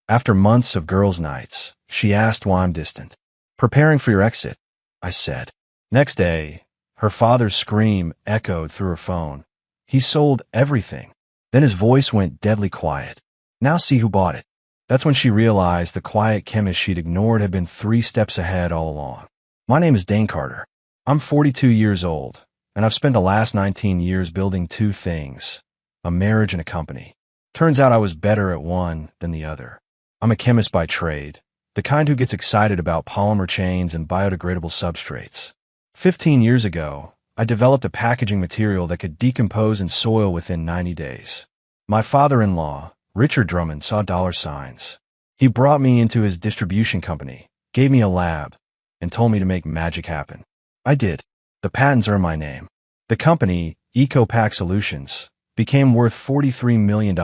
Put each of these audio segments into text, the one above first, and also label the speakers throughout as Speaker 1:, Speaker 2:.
Speaker 1: After months of girls' nights, she asked why I'm distant. Preparing for your exit, I said. Next day, her father's scream echoed through her phone. He sold everything. Then his voice went deadly quiet. Now see who bought it. That's when she realized the quiet chemist she'd ignored had been 3 steps ahead all along. My name is Dane Carter. I'm 42 years old, and I've spent the last 19 years building 2 things, a marriage and a company. Turns out I was better at one than the other. I'm a chemist by trade, the kind who gets excited about polymer chains and biodegradable substrates. 15 years ago, I developed a packaging material that could decompose in soil within 90 days. My father-in-law, Richard Drummond, saw dollar signs. He brought me into his distribution company, gave me a lab, and told me to make magic happen. I did. The patents are in my name. The company, EcoPack Solutions, became worth $43 million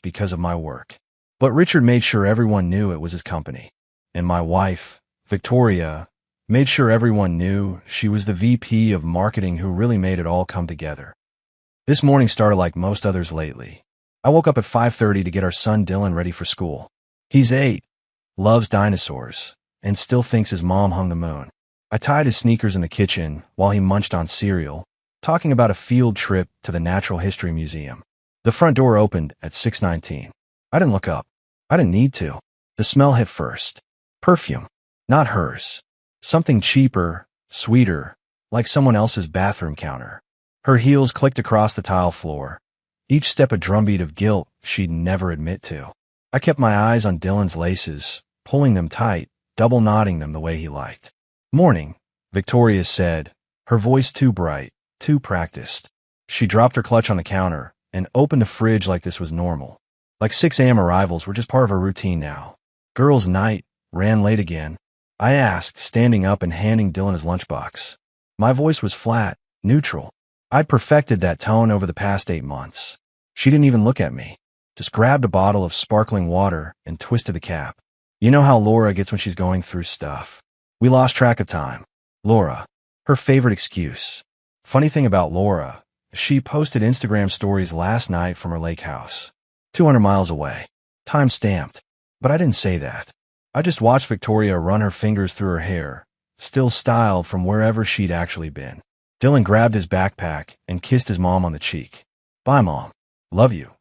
Speaker 1: because of my work. But Richard made sure everyone knew it was his company. And my wife, Victoria, made sure everyone knew she was the VP of marketing who really made it all come together. This morning started like most others lately. I woke up at 5:30 to get our son Dylan ready for school. He's 8, loves dinosaurs, and still thinks his mom hung the moon. I tied his sneakers in the kitchen while he munched on cereal, talking about a field trip to the Natural History Museum. The front door opened at 6:19. I didn't look up. I didn't need to. The smell hit first. Perfume. Not hers. Something cheaper, sweeter, like someone else's bathroom counter. Her heels clicked across the tile floor, each step a drumbeat of guilt she'd never admit to. I kept my eyes on Dylan's laces, pulling them tight, double knotting them the way he liked. Morning, Victoria said, her voice too bright, too practiced. She dropped her clutch on the counter and opened the fridge like this was normal. Like 6 a.m. arrivals were just part of her routine now. Girls' night, ran late again. I asked, standing up and handing Dylan his lunchbox. My voice was flat, neutral. I'd perfected that tone over the past 8 months. She didn't even look at me, just grabbed a bottle of sparkling water and twisted the cap. You know how Laura gets when she's going through stuff. We lost track of time. Laura, her favorite excuse. Funny thing about Laura, she posted Instagram stories last night from her lake house, 200 miles away. Time stamped. But I didn't say that. I just watched Victoria run her fingers through her hair, still styled from wherever she'd actually been. Dylan grabbed his backpack and kissed his mom on the cheek. Bye, Mom. Love you.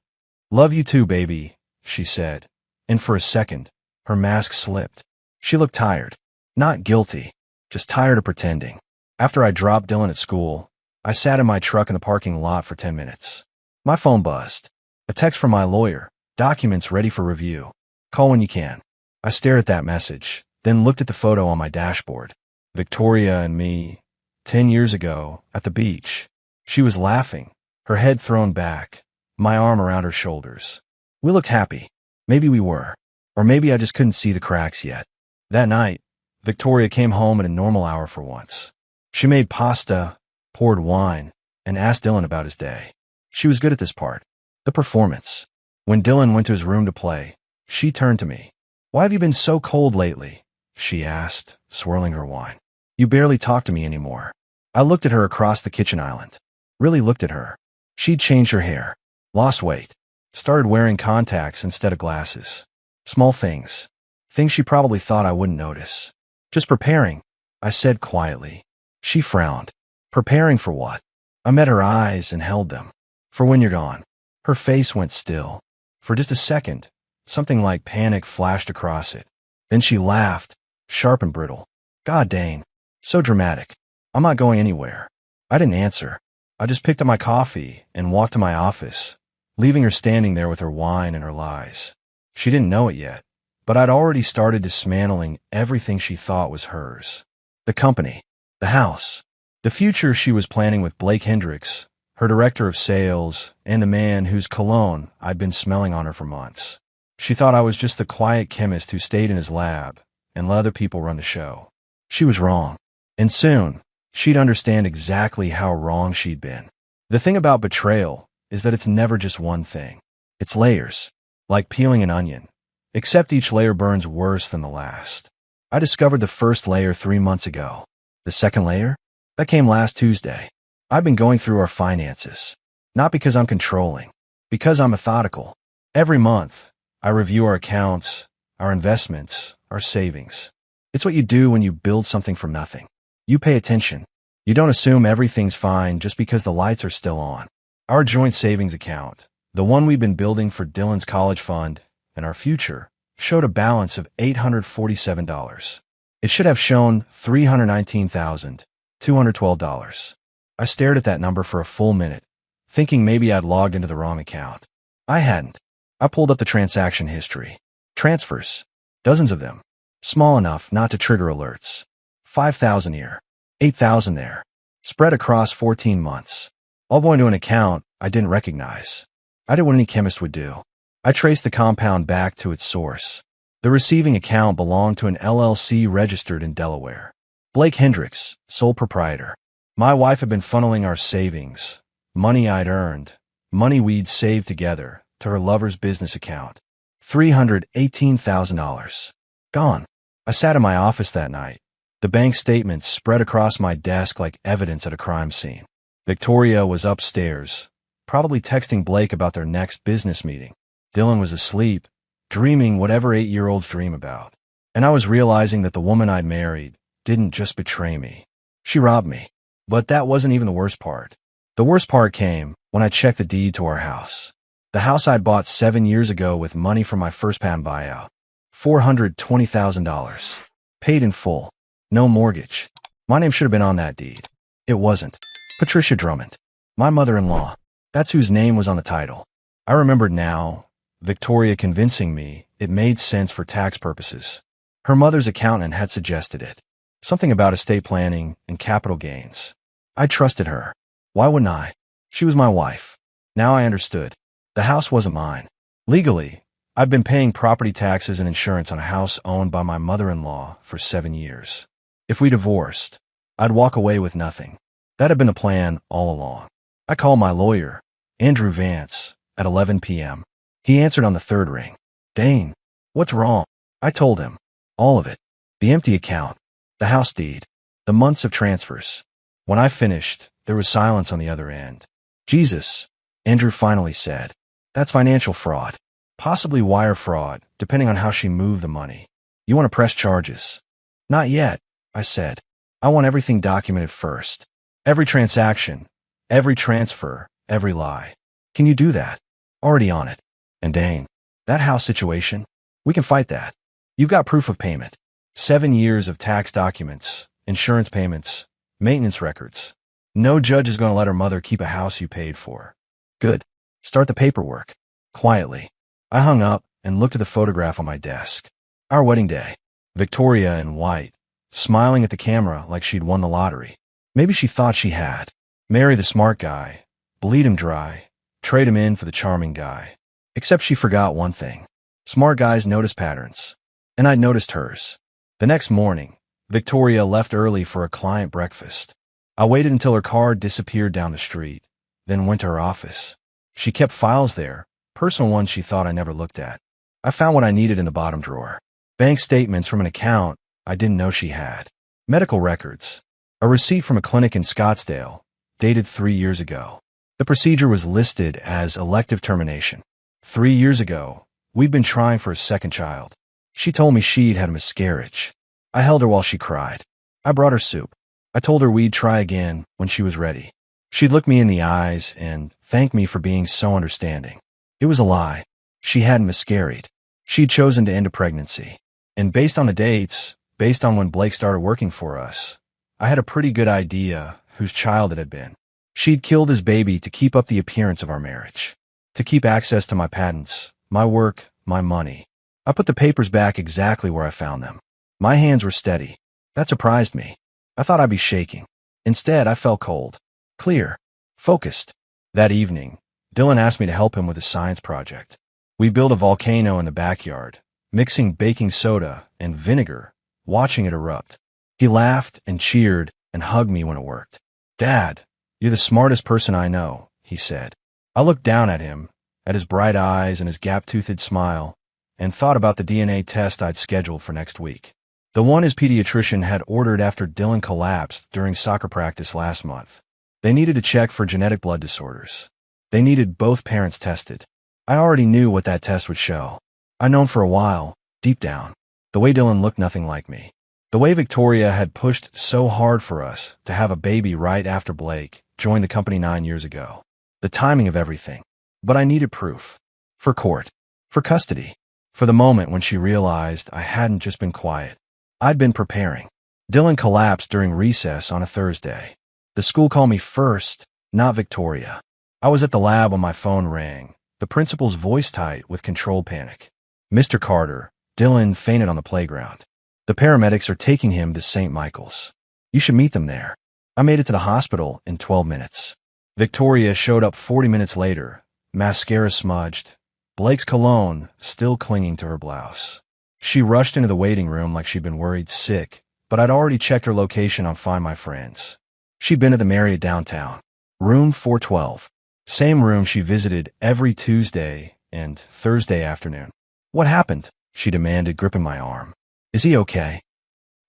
Speaker 1: Love you too, baby, she said. And for a second, her mask slipped. She looked tired. Not guilty, just tired of pretending. After I dropped Dylan at school, I sat in my truck in the parking lot for 10 minutes. My phone buzzed. A text from my lawyer. Documents ready for review. Call when you can. I stared at that message, then looked at the photo on my dashboard. Victoria and me, 10 years ago, at the beach. She was laughing, her head thrown back, my arm around her shoulders. We looked happy. Maybe we were. Or maybe I just couldn't see the cracks yet. That night, Victoria came home at a normal hour for once. She made pasta, poured wine, and asked Dylan about his day. She was good at this part, the performance. When Dylan went to his room to play, she turned to me. Why have you been so cold lately? She asked, swirling her wine. You barely talk to me anymore. I looked at her across the kitchen island. Really looked at her. She'd changed her hair, lost weight, started wearing contacts instead of glasses. Small things. Things she probably thought I wouldn't notice. Just preparing, I said quietly. She frowned. Preparing for what? I met her eyes and held them. For when you're gone. Her face went still. For just a second, something like panic flashed across it. Then she laughed, sharp and brittle. God, Dane. So dramatic. I'm not going anywhere. I didn't answer. I just picked up my coffee and walked to my office, leaving her standing there with her wine and her lies. She didn't know it yet, but I'd already started dismantling everything she thought was hers. The company, the house, the future she was planning with Blake Hendricks, her director of sales, and the man whose cologne I'd been smelling on her for months. She thought I was just the quiet chemist who stayed in his lab and let other people run the show. She was wrong. And soon, she'd understand exactly how wrong she'd been. The thing about betrayal is that it's never just one thing. It's layers, like peeling an onion, except each layer burns worse than the last. I discovered the first layer 3 months ago. The second layer? That came last Tuesday. I've been going through our finances. Not because I'm controlling, because I'm methodical. Every month, I review our accounts, our investments, our savings. It's what you do when you build something from nothing. You pay attention. You don't assume everything's fine just because the lights are still on. Our joint savings account, the one we've been building for Dylan's college fund and our future, showed a balance of $847. It should have shown $319,212. I stared at that number for a full minute, thinking maybe I'd logged into the wrong account. I hadn't. I pulled up the transaction history. Transfers. Dozens of them. Small enough not to trigger alerts. 5,000 here. 8,000 there. Spread across 14 months. All going to an account I didn't recognize. I did what any chemist would do. I traced the compound back to its source. The receiving account belonged to an LLC registered in Delaware. Blake Hendricks, sole proprietor. My wife had been funneling our savings, money I'd earned, money we'd saved together, to her lover's business account. $318,000. Gone. I sat in my office that night. The bank statements spread across my desk like evidence at a crime scene. Victoria was upstairs, probably texting Blake about their next business meeting. Dylan was asleep, dreaming whatever 8-year-olds dream about. And I was realizing that the woman I'd married didn't just betray me. She robbed me. But that wasn't even the worst part. The worst part came when I checked the deed to our house. The house I'd bought 7 years ago with money from my first-time buyout. $420,000. Paid in full. No mortgage. My name should have been on that deed. It wasn't. Patricia Drummond. My mother-in-law. That's whose name was on the title. I remembered now, Victoria convincing me it made sense for tax purposes. Her mother's accountant had suggested it. Something about estate planning and capital gains. I trusted her. Why wouldn't I? She was my wife. Now I understood. The house wasn't mine. Legally, I've been paying property taxes and insurance on a house owned by my mother-in-law for 7 years. If we divorced, I'd walk away with nothing. That had been the plan all along. I called my lawyer, Andrew Vance, at 11 p.m. He answered on the third ring. Dane, what's wrong? I told him. All of it. The empty account. The house deed. The months of transfers. When I finished, there was silence on the other end. Jesus, Andrew finally said. That's financial fraud. Possibly wire fraud, depending on how she moved the money. You want to press charges? Not yet, I said. I want everything documented first. Every transaction, every transfer, every lie. Can you do that? Already on it. And Dane, that house situation, we can fight that. You've got proof of payment. 7 years of tax documents, insurance payments, maintenance records. No judge is going to let her mother keep a house you paid for. Good. Start the paperwork. Quietly. I hung up and looked at the photograph on my desk. Our wedding day. Victoria in white, smiling at the camera like she'd won the lottery. Maybe she thought she had. Marry the smart guy, bleed him dry, trade him in for the charming guy. Except she forgot one thing. Smart guys notice patterns. And I'd noticed hers. The next morning, Victoria left early for a client breakfast. I waited until her car disappeared down the street, then went to her office. She kept files there, personal ones she thought I never looked at. I found what I needed in the bottom drawer. Bank statements from an account I didn't know she had. Medical records. A receipt from a clinic in Scottsdale, dated 3 years ago. The procedure was listed as elective termination. 3 years ago, we'd been trying for a second child. She told me she'd had a miscarriage. I held her while she cried. I brought her soup. I told her we'd try again when she was ready. She'd look me in the eyes and thank me for being so understanding. It was a lie. She hadn't miscarried. She'd chosen to end a pregnancy. And based on the dates, based on when Blake started working for us, I had a pretty good idea whose child it had been. She'd killed his baby to keep up the appearance of our marriage, to keep access to my patents, my work, my money. I put the papers back exactly where I found them. My hands were steady. That surprised me. I thought I'd be shaking. Instead, I felt cold, clear, focused. That evening, Dylan asked me to help him with a science project. We built a volcano in the backyard, mixing baking soda and vinegar, watching it erupt. He laughed and cheered and hugged me when it worked. Dad, you're the smartest person I know, he said. I looked down at him, at his bright eyes and his gap-toothed smile, and thought about the DNA test I'd scheduled for next week. The one his pediatrician had ordered after Dylan collapsed during soccer practice last month. They needed to check for genetic blood disorders. They needed both parents tested. I already knew what that test would show. I'd known for a while, Deep down, the way Dylan looked nothing like me. The way Victoria had pushed so hard for us to have a baby right after Blake joined the company 9 years ago. The timing of everything. But I needed proof. For court. For custody. For the moment when she realized I hadn't just been quiet. I'd been preparing. Dylan collapsed during recess on a Thursday. The school called me first, not Victoria. I was at the lab when my phone rang, the principal's voice tight with controlled panic. Mr. Carter, Dylan fainted on the playground. The paramedics are taking him to St. Michael's. You should meet them there. I made it to the hospital in 12 minutes. Victoria showed up 40 minutes later, mascara smudged, Blake's cologne still clinging to her blouse. She rushed into the waiting room like she'd been worried sick, but I'd already checked her location on Find My Friends. She'd been at the Marriott downtown. Room 412. Same room she visited every Tuesday and Thursday afternoon. What happened? She demanded, gripping my arm. Is he okay?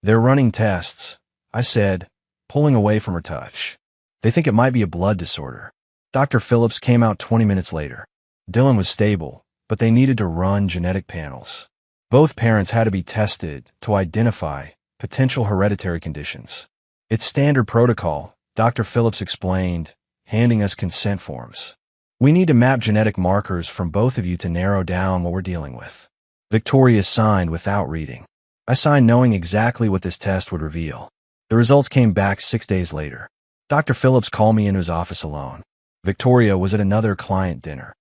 Speaker 1: They're running tests, I said, pulling away from her touch. They think it might be a blood disorder. Dr. Phillips came out 20 minutes later. Dylan was stable, but they needed to run genetic panels. Both parents had to be tested to identify potential hereditary conditions. It's standard protocol, Dr. Phillips explained, handing us consent forms. We need to map genetic markers from both of you to narrow down what we're dealing with. Victoria signed without reading. I signed knowing exactly what this test would reveal. The results came back 6 days later. Dr. Phillips called me into his office alone. Victoria was at another client dinner.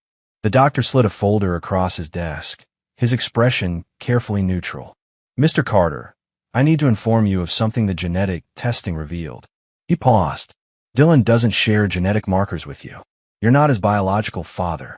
Speaker 1: The doctor slid a folder across his desk, his expression carefully neutral. Mr. Carter, I need to inform you of something the genetic testing revealed. He paused. Dylan doesn't share genetic markers with you. You're not his biological father.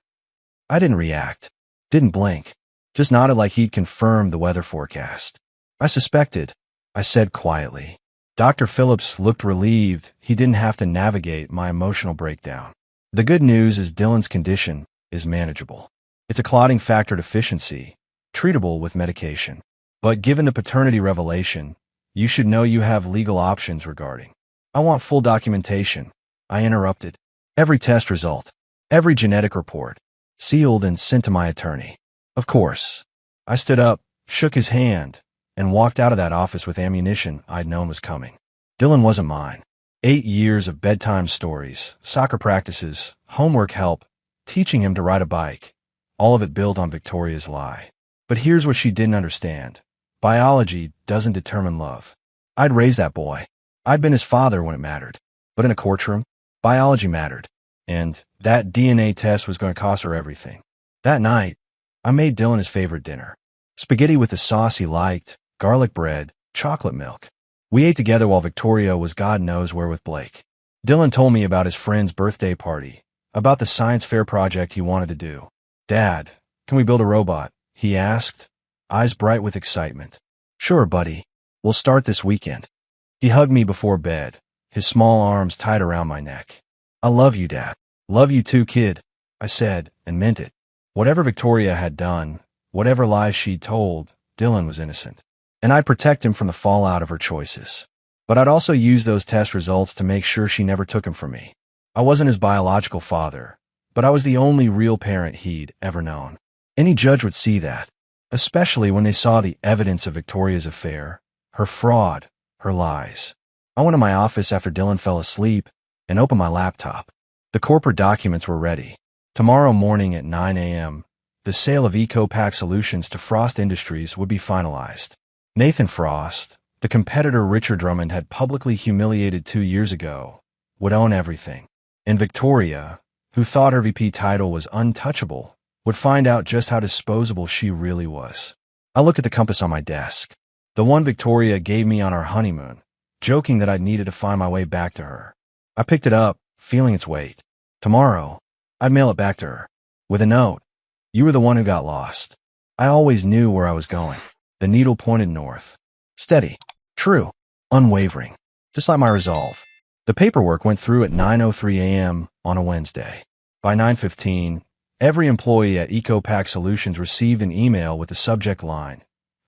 Speaker 1: I didn't react. Didn't blink. Just nodded like he'd confirmed the weather forecast. I suspected, I said quietly. Dr. Phillips looked relieved he didn't have to navigate my emotional breakdown. The good news is Dylan's condition is manageable. It's a clotting factor deficiency, treatable with medication. But given the paternity revelation, you should know you have legal options regarding. I want full documentation, I interrupted. Every test result, every genetic report, sealed and sent to my attorney. Of course. I stood up, shook his hand, and walked out of that office with ammunition I'd known was coming. Dylan wasn't mine. 8 years of bedtime stories, soccer practices, homework help, teaching him to ride a bike, all of it built on Victoria's lie. But here's what she didn't understand. Biology doesn't determine love. I'd raised that boy. I'd been his father when it mattered. But in a courtroom, biology mattered. And that DNA test was going to cost her everything. That night, I made Dylan his favorite dinner. Spaghetti with the sauce he liked, garlic bread, chocolate milk. We ate together while Victoria was God knows where with Blake. Dylan told me about his friend's birthday party, about the science fair project he wanted to do. Dad, can we build a robot? He asked, eyes bright with excitement. Sure, buddy. We'll start this weekend. He hugged me before bed, his small arms tight around my neck. I love you, Dad. Love you too, kid, I said, and meant it. Whatever Victoria had done, whatever lies she'd told, Dylan was innocent. And I'd protect him from the fallout of her choices. But I'd also use those test results to make sure she never took him from me. I wasn't his biological father, but I was the only real parent he'd ever known. Any judge would see that, especially when they saw the evidence of Victoria's affair, her fraud, her lies. I went to my office after Dylan fell asleep and opened my laptop. The corporate documents were ready. Tomorrow morning at 9 a.m., the sale of EcoPack Solutions to Frost Industries would be finalized. Nathan Frost, the competitor Richard Drummond had publicly humiliated 2 years ago, would own everything. And Victoria, who thought her VP title was untouchable, would find out just how disposable she really was. I looked at the compass on my desk, the one Victoria gave me on our honeymoon, joking that I'd needed to find my way back to her. I picked it up, feeling its weight. Tomorrow, I'd mail it back to her, with a note. You were the one who got lost. I always knew where I was going. The needle pointed north. Steady. True. Unwavering. Just like my resolve. The paperwork went through at 9:03 a.m. on a Wednesday. By 9:15, every employee at EcoPack Solutions received an email with the subject line,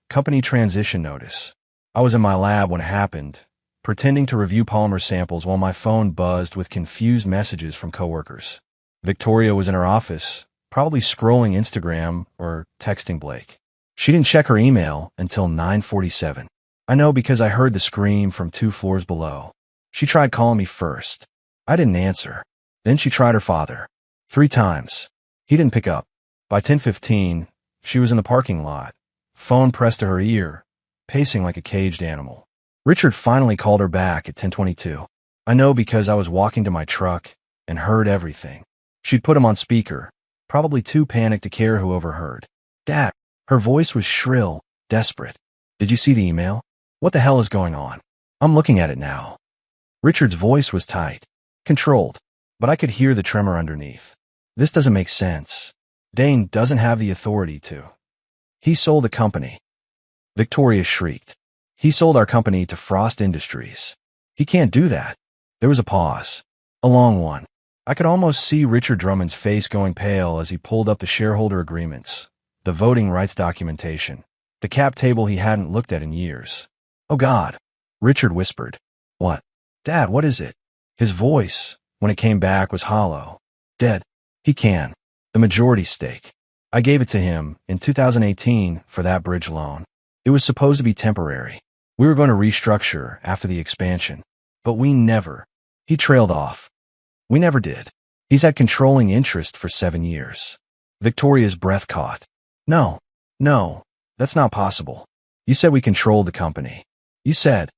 Speaker 1: Company Transition Notice. I was in my lab when it happened, pretending to review polymer samples while my phone buzzed with confused messages from coworkers. Victoria was in her office, probably scrolling Instagram or texting Blake. She didn't check her email until 9:47. I know because I heard the scream from 2 floors below. She tried calling me first. I didn't answer. Then she tried her father. 3 times. He didn't pick up. By 10:15, she was in the parking lot, phone pressed to her ear, pacing like a caged animal. Richard finally called her back at 10:22. I know because I was walking to my truck and heard everything. She'd put him on speaker, probably too panicked to care who overheard. Dad. Her voice was shrill, desperate. Did you see the email? What the hell is going on? I'm looking at it now. Richard's voice was tight, controlled, but I could hear the tremor underneath. This doesn't make sense. Dane doesn't have the authority to. He sold the company. Victoria shrieked. He sold our company to Frost Industries. He can't do that. There was a pause. A long one. I could almost see Richard Drummond's face going pale as he pulled up the shareholder agreements, the voting rights documentation, the cap table he hadn't looked at in years. Oh God, Richard whispered. What? Dad, what is it? His voice, when it came back, was hollow. Dead. He can. The majority stake. I gave it to him in 2018 for that bridge loan. It was supposed to be temporary. We were going to restructure after the expansion. But we never. He trailed off. We never did. He's had controlling interest for 7 years. Victoria's breath caught. No, that's not possible. You said we controlled the company. You said.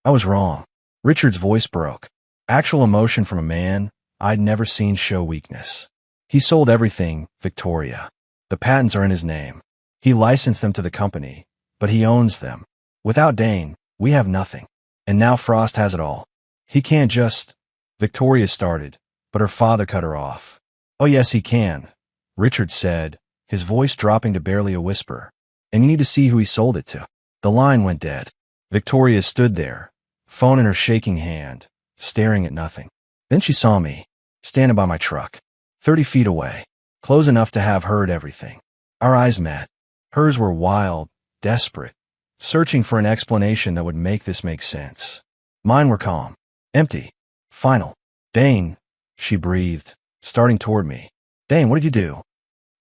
Speaker 1: I was wrong. Richard's voice broke. Actual emotion from a man I'd never seen show weakness. He sold everything, Victoria. The patents are in his name. He licensed them to the company, but he owns them. Without Dane, we have nothing. And now Frost has it all. He can't just. Victoria started, but her father cut her off. Oh yes, he can, Richard said, his voice dropping to barely a whisper. And you need to see who he sold it to. The line went dead. Victoria stood there, phone in her shaking hand, staring at nothing. Then she saw me, standing by my truck, 30 feet away, close enough to have heard everything. Our eyes met. Hers were wild, desperate, searching for an explanation that would make this make sense. Mine were calm, empty, final. Dane, she breathed, starting toward me. Dane, what did you do?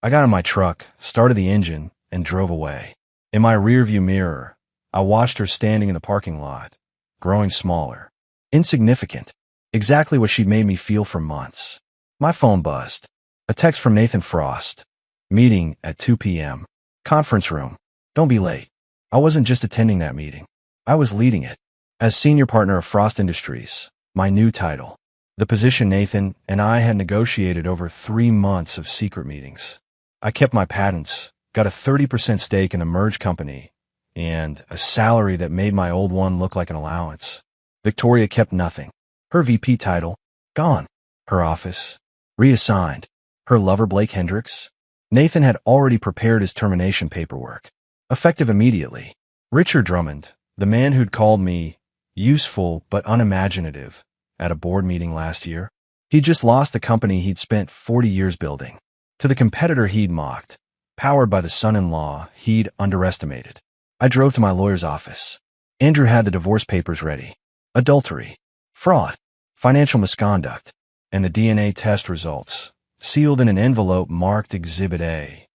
Speaker 1: I got in my truck, started the engine, and drove away. In my rearview mirror, I watched her standing in the parking lot, growing smaller, insignificant, exactly what she'd made me feel for months. My phone buzzed. A text from Nathan Frost. Meeting at 2 p.m. Conference room. Don't be late. I wasn't just attending that meeting. I was leading it. As senior partner of Frost Industries, my new title. The position Nathan and I had negotiated over 3 months of secret meetings. I kept my patents, got a 30% stake in the merged company, and a salary that made my old one look like an allowance. Victoria kept nothing. Her VP title, gone. Her office, reassigned. Her lover Blake Hendricks. Nathan had already prepared his termination paperwork. Effective immediately. Richard Drummond, the man who'd called me useful but unimaginative at a board meeting last year. He'd just lost the company he'd spent 40 years building. To the competitor he'd mocked, powered by the son-in-law he'd underestimated. I drove to my lawyer's office. Andrew had the divorce papers ready. Adultery, fraud, financial misconduct, and the DNA test results, sealed in an envelope marked Exhibit A.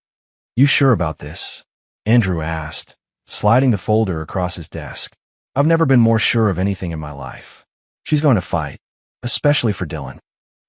Speaker 1: You sure about this? Andrew asked, sliding the folder across his desk. I've never been more sure of anything in my life. She's going to fight, especially for Dylan.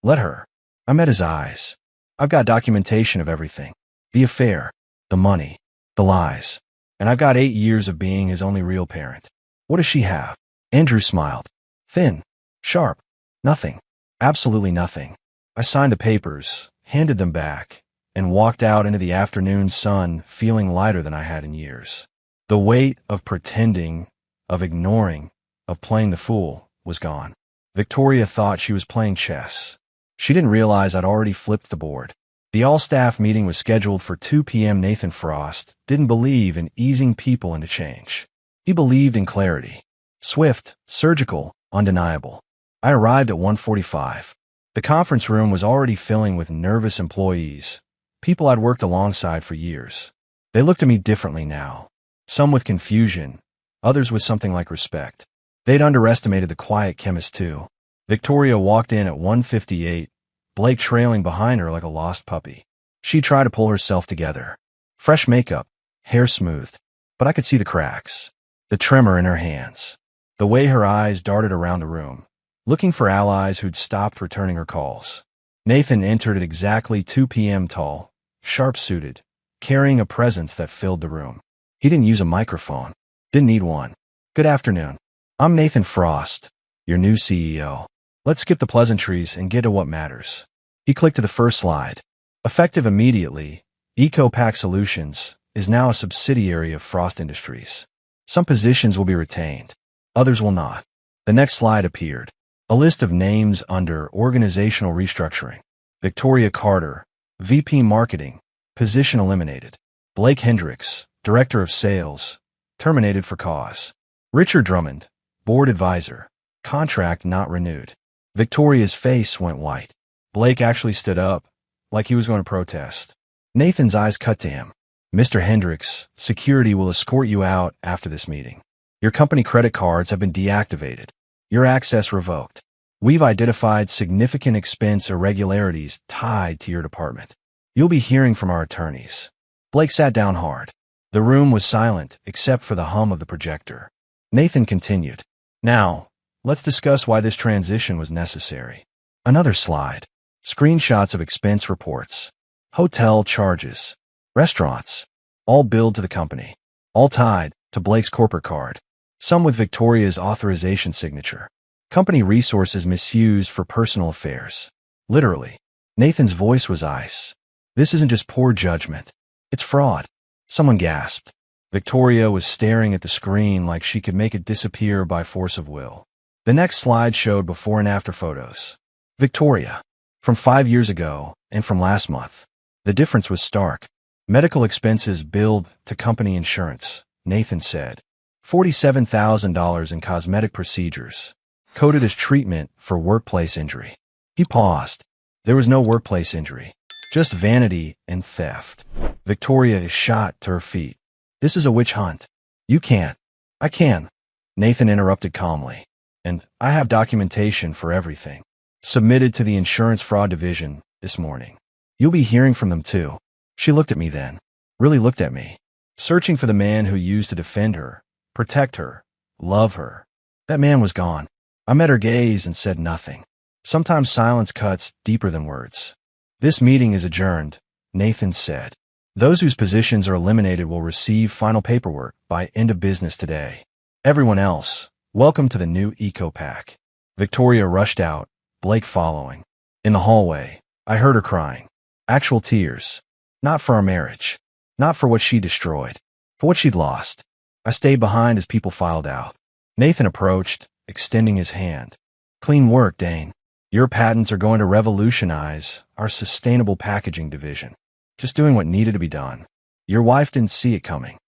Speaker 1: Let her. I met his eyes. I've got documentation of everything. The affair, the money, the lies. And I've got 8 years of being his only real parent. What does she have? Andrew smiled. Thin. Sharp. Nothing. Absolutely nothing. I signed the papers, handed them back, and walked out into the afternoon sun feeling lighter than I had in years. The weight of pretending, of ignoring, of playing the fool was gone. Victoria thought she was playing chess. She didn't realize I'd already flipped the board. The all-staff meeting was scheduled for 2 p.m. Nathan Frost didn't believe in easing people into change. He believed in clarity. Swift, surgical, undeniable. I arrived at 1:45. The conference room was already filling with nervous employees, people I'd worked alongside for years. They looked at me differently now. Some with confusion, others with something like respect. They'd underestimated the quiet chemist too. Victoria walked in at 1:58, Blake trailing behind her like a lost puppy. She tried to pull herself together. Fresh makeup, hair smoothed, but I could see the cracks, the tremor in her hands, the way her eyes darted around the room, looking for allies who'd stopped returning her calls. Nathan entered at exactly 2 p.m. tall, sharp-suited, carrying a presence that filled the room. He didn't use a microphone. Didn't need one. Good afternoon. I'm Nathan Frost, your new CEO. Let's skip the pleasantries and get to what matters. He clicked to the first slide. Effective immediately, EcoPack Solutions is now a subsidiary of Frost Industries. Some positions will be retained. Others will not. The next slide appeared. A list of names under organizational restructuring. Victoria Carter, VP Marketing, position eliminated. Blake Hendricks, Director of Sales, terminated for cause. Richard Drummond, Board Advisor, contract not renewed. Victoria's face went white. Blake actually stood up, like he was going to protest. Nathan's eyes cut to him. Mr. Hendricks, security will escort you out after this meeting. Your company credit cards have been deactivated. Your access revoked. We've identified significant expense irregularities tied to your department. You'll be hearing from our attorneys. Blake sat down hard. The room was silent except for the hum of the projector. Nathan continued. Now, let's discuss why this transition was necessary. Another slide. Screenshots of expense reports. Hotel charges. Restaurants. All billed to the company. All tied to Blake's corporate card. Some with Victoria's authorization signature. Company resources misused for personal affairs. Literally. Nathan's voice was ice. This isn't just poor judgment. It's fraud. Someone gasped. Victoria was staring at the screen like she could make it disappear by force of will. The next slide showed before and after photos. Victoria. From 5 years ago and from last month. The difference was stark. Medical expenses billed to company insurance, Nathan said. $47,000 in cosmetic procedures, coded as treatment for workplace injury. He paused. There was no workplace injury, just vanity and theft. Victoria is shot to her feet. This is a witch hunt. You can't. I can. Nathan interrupted calmly. And I have documentation for everything. Submitted to the insurance fraud division this morning. You'll be hearing from them too. She looked at me then. Really looked at me. Searching for the man who used to defend her, protect her, love her. That man was gone. I met her gaze and said nothing. Sometimes silence cuts deeper than words. This meeting is adjourned, Nathan said. Those whose positions are eliminated will receive final paperwork by end of business today. Everyone else, welcome to the new EcoPack. Victoria rushed out, Blake following. In the hallway, I heard her crying. Actual tears. Not for our marriage. Not for what she destroyed. For what she'd lost. I stayed behind as people filed out. Nathan approached, extending his hand. Clean work, Dane. Your patents are going to revolutionize our sustainable packaging division. Just doing what needed to be done. Your wife didn't see it coming.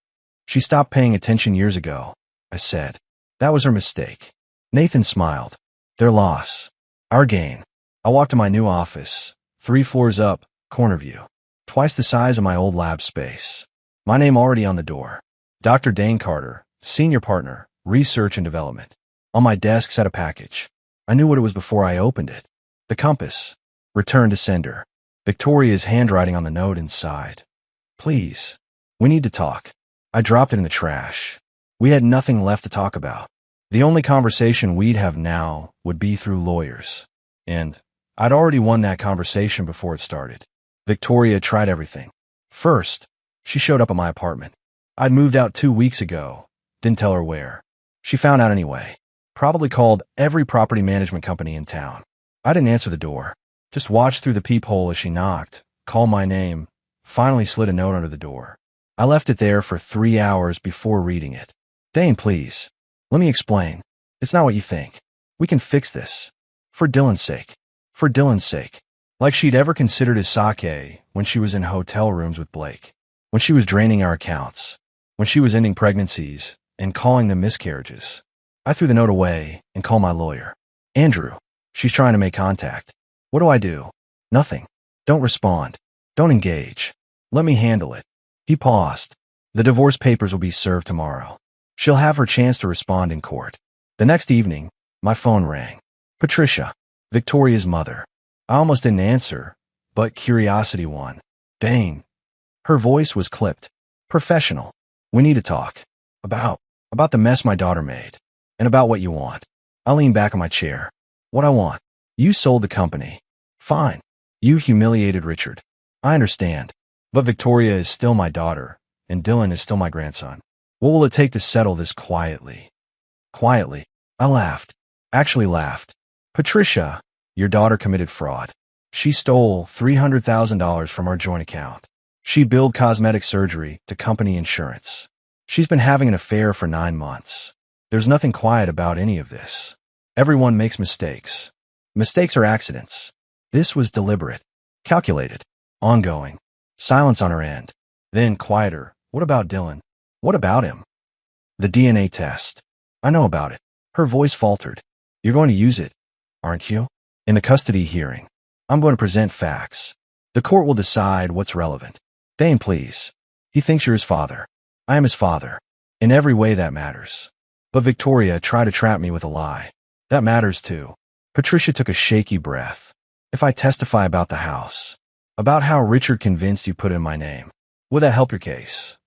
Speaker 1: She stopped paying attention years ago, I said. That was her mistake. Nathan smiled. Their loss. Our gain. I walked to my new office, 3 floors up, corner view. Twice the size of my old lab space. My name already on the door. Dr. Dane Carter, Senior Partner, Research and Development. On my desk sat a package. I knew what it was before I opened it. The compass. Return to sender. Victoria's handwriting on the note inside. Please. We need to talk. I dropped it in the trash. We had nothing left to talk about. The only conversation we'd have now would be through lawyers. And I'd already won that conversation before it started. Victoria tried everything. First, she showed up at my apartment. I'd moved out 2 weeks ago. Didn't tell her where. She found out anyway. Probably called every property management company in town. I didn't answer the door. Just watched through the peephole as she knocked, called my name, finally slid a note under the door. I left it there for 3 hours before reading it. Dane, please. Let me explain. It's not what you think. We can fix this. For Dylan's sake. For Dylan's sake. Like she'd ever considered his sake when she was in hotel rooms with Blake. When she was draining our accounts. When she was ending pregnancies and calling them miscarriages. I threw the note away and called my lawyer. Andrew. She's trying to make contact. What do I do? Nothing. Don't respond. Don't engage. Let me handle it. He paused. The divorce papers will be served tomorrow. She'll have her chance to respond in court. The next evening, my phone rang. Patricia, Victoria's mother. I almost didn't answer, but curiosity won. Dane. Her voice was clipped. Professional. We need to talk. About. About the mess my daughter made. And about what you want. I lean back in my chair. What I want. You sold the company. Fine. You humiliated Richard. I understand. But Victoria is still my daughter, and Dylan is still my grandson. What will it take to settle this quietly? Quietly. I laughed. Actually laughed. Patricia, your daughter committed fraud. She stole $300,000 from our joint account. She billed cosmetic surgery to company insurance. She's been having an affair for 9 months. There's nothing quiet about any of this. Everyone makes mistakes. Mistakes are accidents. This was deliberate, calculated, ongoing. Silence on her end. Then quieter. What about Dylan? What about him? The DNA test. I know about it. Her voice faltered. You're going to use it, aren't you? In the custody hearing. I'm going to present facts. The court will decide what's relevant. Dane, please. He thinks you're his father. I am his father. In every way that matters. But Victoria tried to trap me with a lie. That matters too. Patricia took a shaky breath. If I testify about the house, about how Richard convinced you put in my name, will that help your case?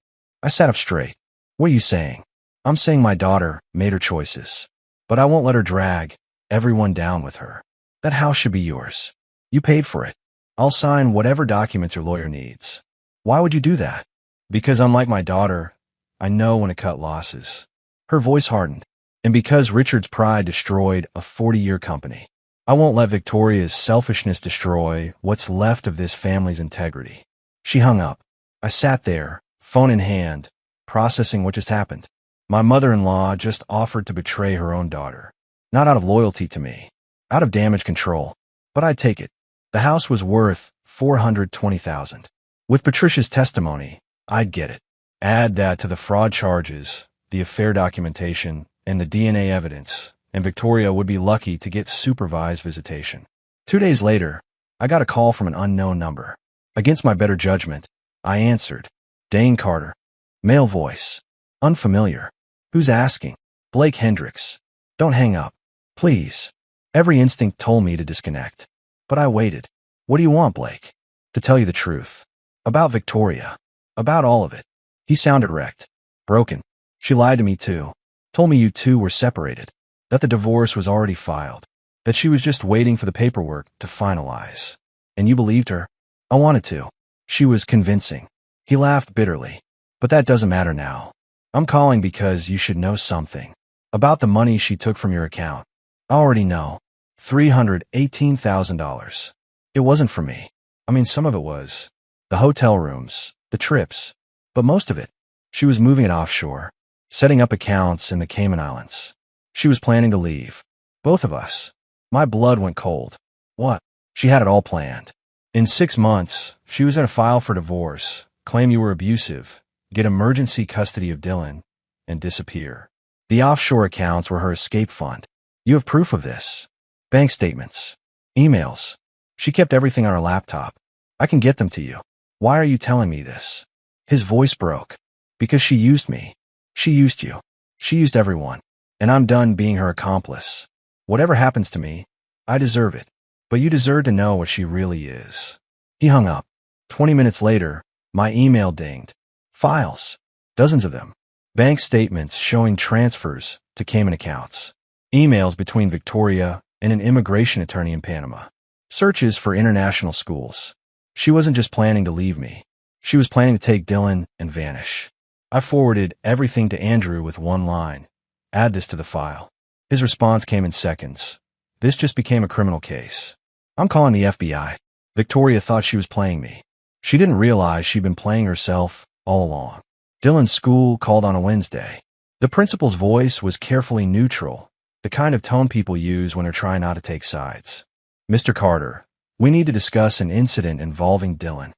Speaker 1: I sat up straight. What are you saying? I'm saying my daughter made her choices. But I won't let her drag everyone down with her. That house should be yours. You paid for it. I'll sign whatever documents your lawyer needs. Why would you do that? Because unlike my daughter, I know when to cut losses. Her voice hardened. And because Richard's pride destroyed a 40-year company, I won't let Victoria's selfishness destroy what's left of this family's integrity. She hung up. I sat there, phone in hand, processing what just happened. My mother-in-law just offered to betray her own daughter. Not out of loyalty to me, out of damage control. But I'd take it. The house was worth $420,000. With Patricia's testimony, I'd get it. Add that to the fraud charges, the affair documentation, and the DNA evidence, and Victoria would be lucky to get supervised visitation. 2 days later, I got a call from an unknown number. Against my better judgment, I answered. Dane Carter. Male voice. Unfamiliar. Who's asking? Blake Hendricks. Don't hang up. Please. Every instinct told me to disconnect. But I waited. What do you want, Blake? To tell you the truth. About Victoria. About all of it. He sounded wrecked. Broken. She lied to me too. Told me you two were separated. That the divorce was already filed. That she was just waiting for the paperwork to finalize. And you believed her? I wanted to. She was convincing. He laughed bitterly. But that doesn't matter now. I'm calling because you should know something. About the money she took from your account. I already know. $318,000. It wasn't for me. I mean, some of it was. The hotel rooms, the trips. But most of it. She was moving it offshore. Setting up accounts in the Cayman Islands. She was planning to leave. Both of us. My blood went cold. What? She had it all planned. In 6 months, she was going to file for divorce, claim you were abusive, get emergency custody of Dylan, and disappear. The offshore accounts were her escape fund. You have proof of this. Bank statements. Emails. She kept everything on her laptop. I can get them to you. Why are you telling me this? His voice broke. Because she used me. She used you. She used everyone. And I'm done being her accomplice. Whatever happens to me, I deserve it. But you deserve to know what she really is. He hung up. 20 minutes later, my email dinged. Files. Dozens of them. Bank statements showing transfers to Cayman accounts. Emails between Victoria and an immigration attorney in Panama. Searches for international schools. She wasn't just planning to leave me. She was planning to take Dylan and vanish. I forwarded everything to Andrew with one line. Add this to the file. His response came in seconds. This just became a criminal case. I'm calling the FBI. Victoria thought she was playing me. She didn't realize she'd been playing herself all along. Dylan's school called on a Wednesday. The principal's voice was carefully neutral, the kind of tone people use when they're trying not to take sides. Mr. Carter, we need to discuss an incident involving Dylan.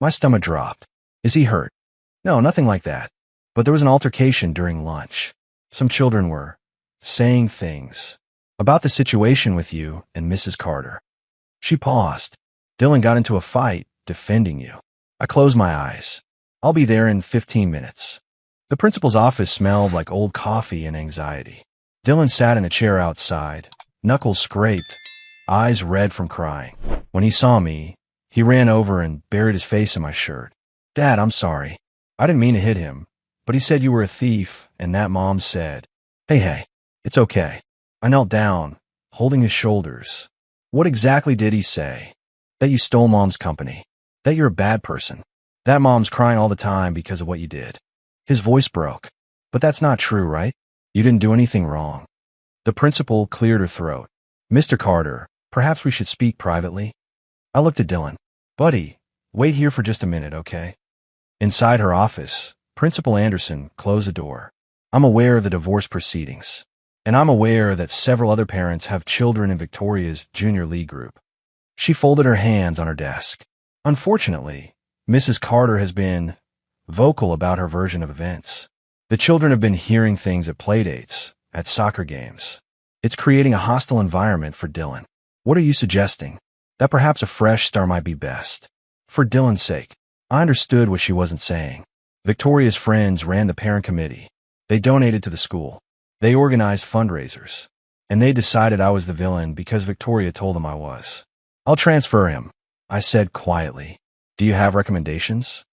Speaker 1: My stomach dropped. Is he hurt? No, nothing like that. But there was an altercation during lunch. Some children were saying things about the situation with you and Mrs. Carter. She paused. Dylan got into a fight defending you. I closed my eyes. I'll be there in 15 minutes. The principal's office smelled like old coffee and anxiety. Dylan sat in a chair outside, knuckles scraped, eyes red from crying. When he saw me, he ran over and buried his face in my shirt. Dad, I'm sorry. I didn't mean to hit him, but he said you were a thief, and that mom said, hey, it's okay. I knelt down, holding his shoulders. What exactly did he say? That you stole mom's company. That you're a bad person. That mom's crying all the time because of what you did. His voice broke. But that's not true, right? You didn't do anything wrong. The principal cleared her throat. Mr. Carter, perhaps we should speak privately? I looked at Dylan. Buddy, wait here for just a minute, okay? Inside her office, Principal Anderson closed the door. I'm aware of the divorce proceedings, and I'm aware that several other parents have children in Victoria's junior league group. She folded her hands on her desk. Unfortunately, Mrs. Carter has been vocal about her version of events. The children have been hearing things at playdates, at soccer games. It's creating a hostile environment for Dylan. What are you suggesting? That perhaps a fresh start might be best. For Dylan's sake. I understood what she wasn't saying. Victoria's friends ran the parent committee. They donated to the school. They organized fundraisers. And they decided I was the villain because Victoria told them I was. I'll transfer him, I said quietly. Do you have recommendations?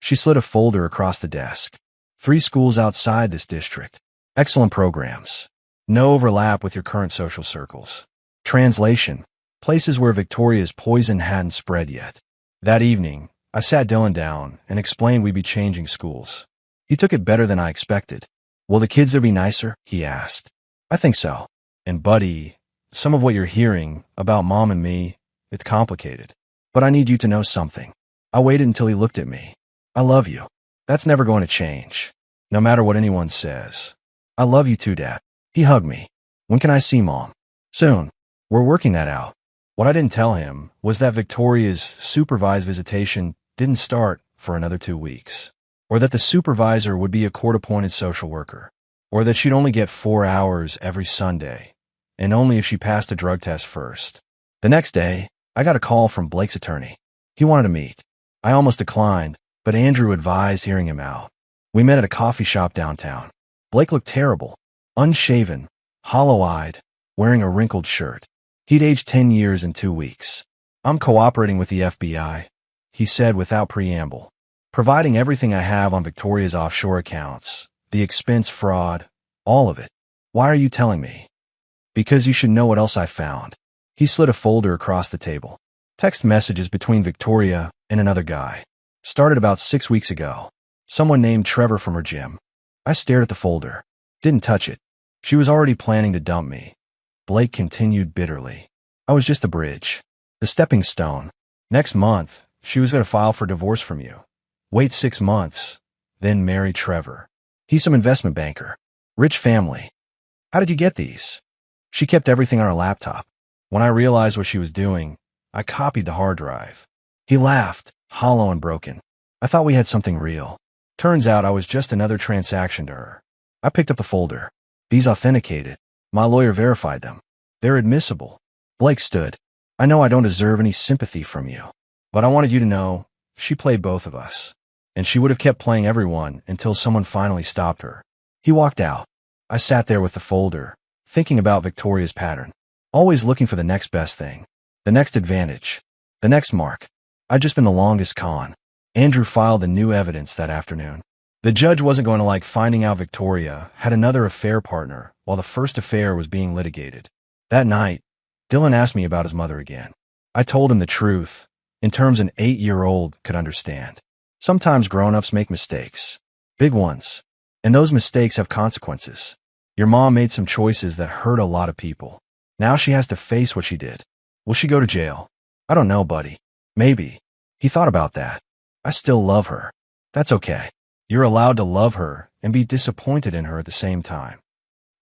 Speaker 1: She slid a folder across the desk. 3 schools outside this district. Excellent programs. No overlap with your current social circles. Translation. Places where Victoria's poison hadn't spread yet. That evening, I sat Dylan down and explained we'd be changing schools. He took it better than I expected. Will the kids there be nicer? He asked. I think so. And buddy, some of what you're hearing about mom and me, it's complicated. But I need you to know something. I waited until he looked at me. I love you. That's never going to change. No matter what anyone says. I love you too, Dad. He hugged me. When can I see Mom? Soon. We're working that out. What I didn't tell him was that Victoria's supervised visitation didn't start for another 2 weeks. Or that the supervisor would be a court-appointed social worker. Or that she'd only get 4 hours every Sunday. And only if she passed a drug test first. The next day, I got a call from Blake's attorney. He wanted to meet. I almost declined, but Andrew advised hearing him out. We met at a coffee shop downtown. Blake looked terrible. Unshaven, hollow-eyed, wearing a wrinkled shirt. He'd aged 10 years in 2 weeks. I'm cooperating with the FBI, he said without preamble. Providing everything I have on Victoria's offshore accounts, the expense fraud, all of it. Why are you telling me? Because you should know what else I found. He slid a folder across the table. Text messages between Victoria and another guy. Started about 6 weeks ago. Someone named Trevor from her gym. I stared at the folder. Didn't touch it. She was already planning to dump me. Blake continued bitterly. I was just a bridge. The stepping stone. Next month, she was going to file for divorce from you. Wait 6 months. Then marry Trevor. He's some investment banker. Rich family. How did you get these? She kept everything on her laptop. When I realized what she was doing, I copied the hard drive. He laughed, hollow and broken. I thought we had something real. Turns out I was just another transaction to her. I picked up the folder. These authenticated. My lawyer verified them. They're admissible. Blake stood. I know I don't deserve any sympathy from you, but I wanted you to know she played both of us, and she would have kept playing everyone until someone finally stopped her. He walked out. I sat there with the folder, thinking about Victoria's pattern, always looking for the next best thing, the next advantage, the next mark. I'd just been the longest con. Andrew filed the new evidence that afternoon. The judge wasn't going to like finding out Victoria had another affair partner while the first affair was being litigated. That night, Dylan asked me about his mother again. I told him the truth, in terms an 8-year-old could understand. Sometimes grown-ups make mistakes. Big ones. And those mistakes have consequences. Your mom made some choices that hurt a lot of people. Now she has to face what she did. Will she go to jail? I don't know, buddy. Maybe. He thought about that. I still love her. That's okay. You're allowed to love her and be disappointed in her at the same time.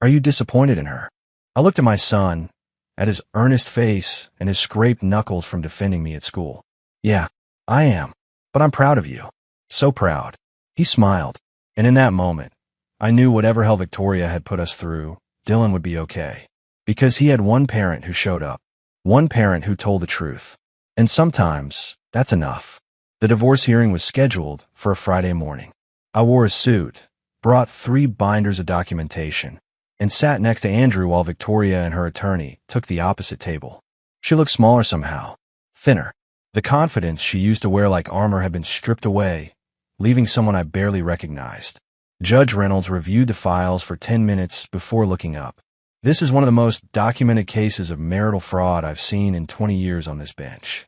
Speaker 1: Are you disappointed in her? I looked at my son, at his earnest face and his scraped knuckles from defending me at school. Yeah, I am. But I'm proud of you. So proud. He smiled. And in that moment, I knew whatever hell Victoria had put us through, Dylan would be okay. Because he had one parent who showed up. One parent who told the truth. And sometimes, that's enough. The divorce hearing was scheduled for a Friday morning. I wore a suit, brought 3 binders of documentation, and sat next to Andrew while Victoria and her attorney took the opposite table. She looked smaller somehow, thinner. The confidence she used to wear like armor had been stripped away, leaving someone I barely recognized. Judge Reynolds reviewed the files for 10 minutes before looking up. This is one of the most documented cases of marital fraud I've seen in 20 years on this bench.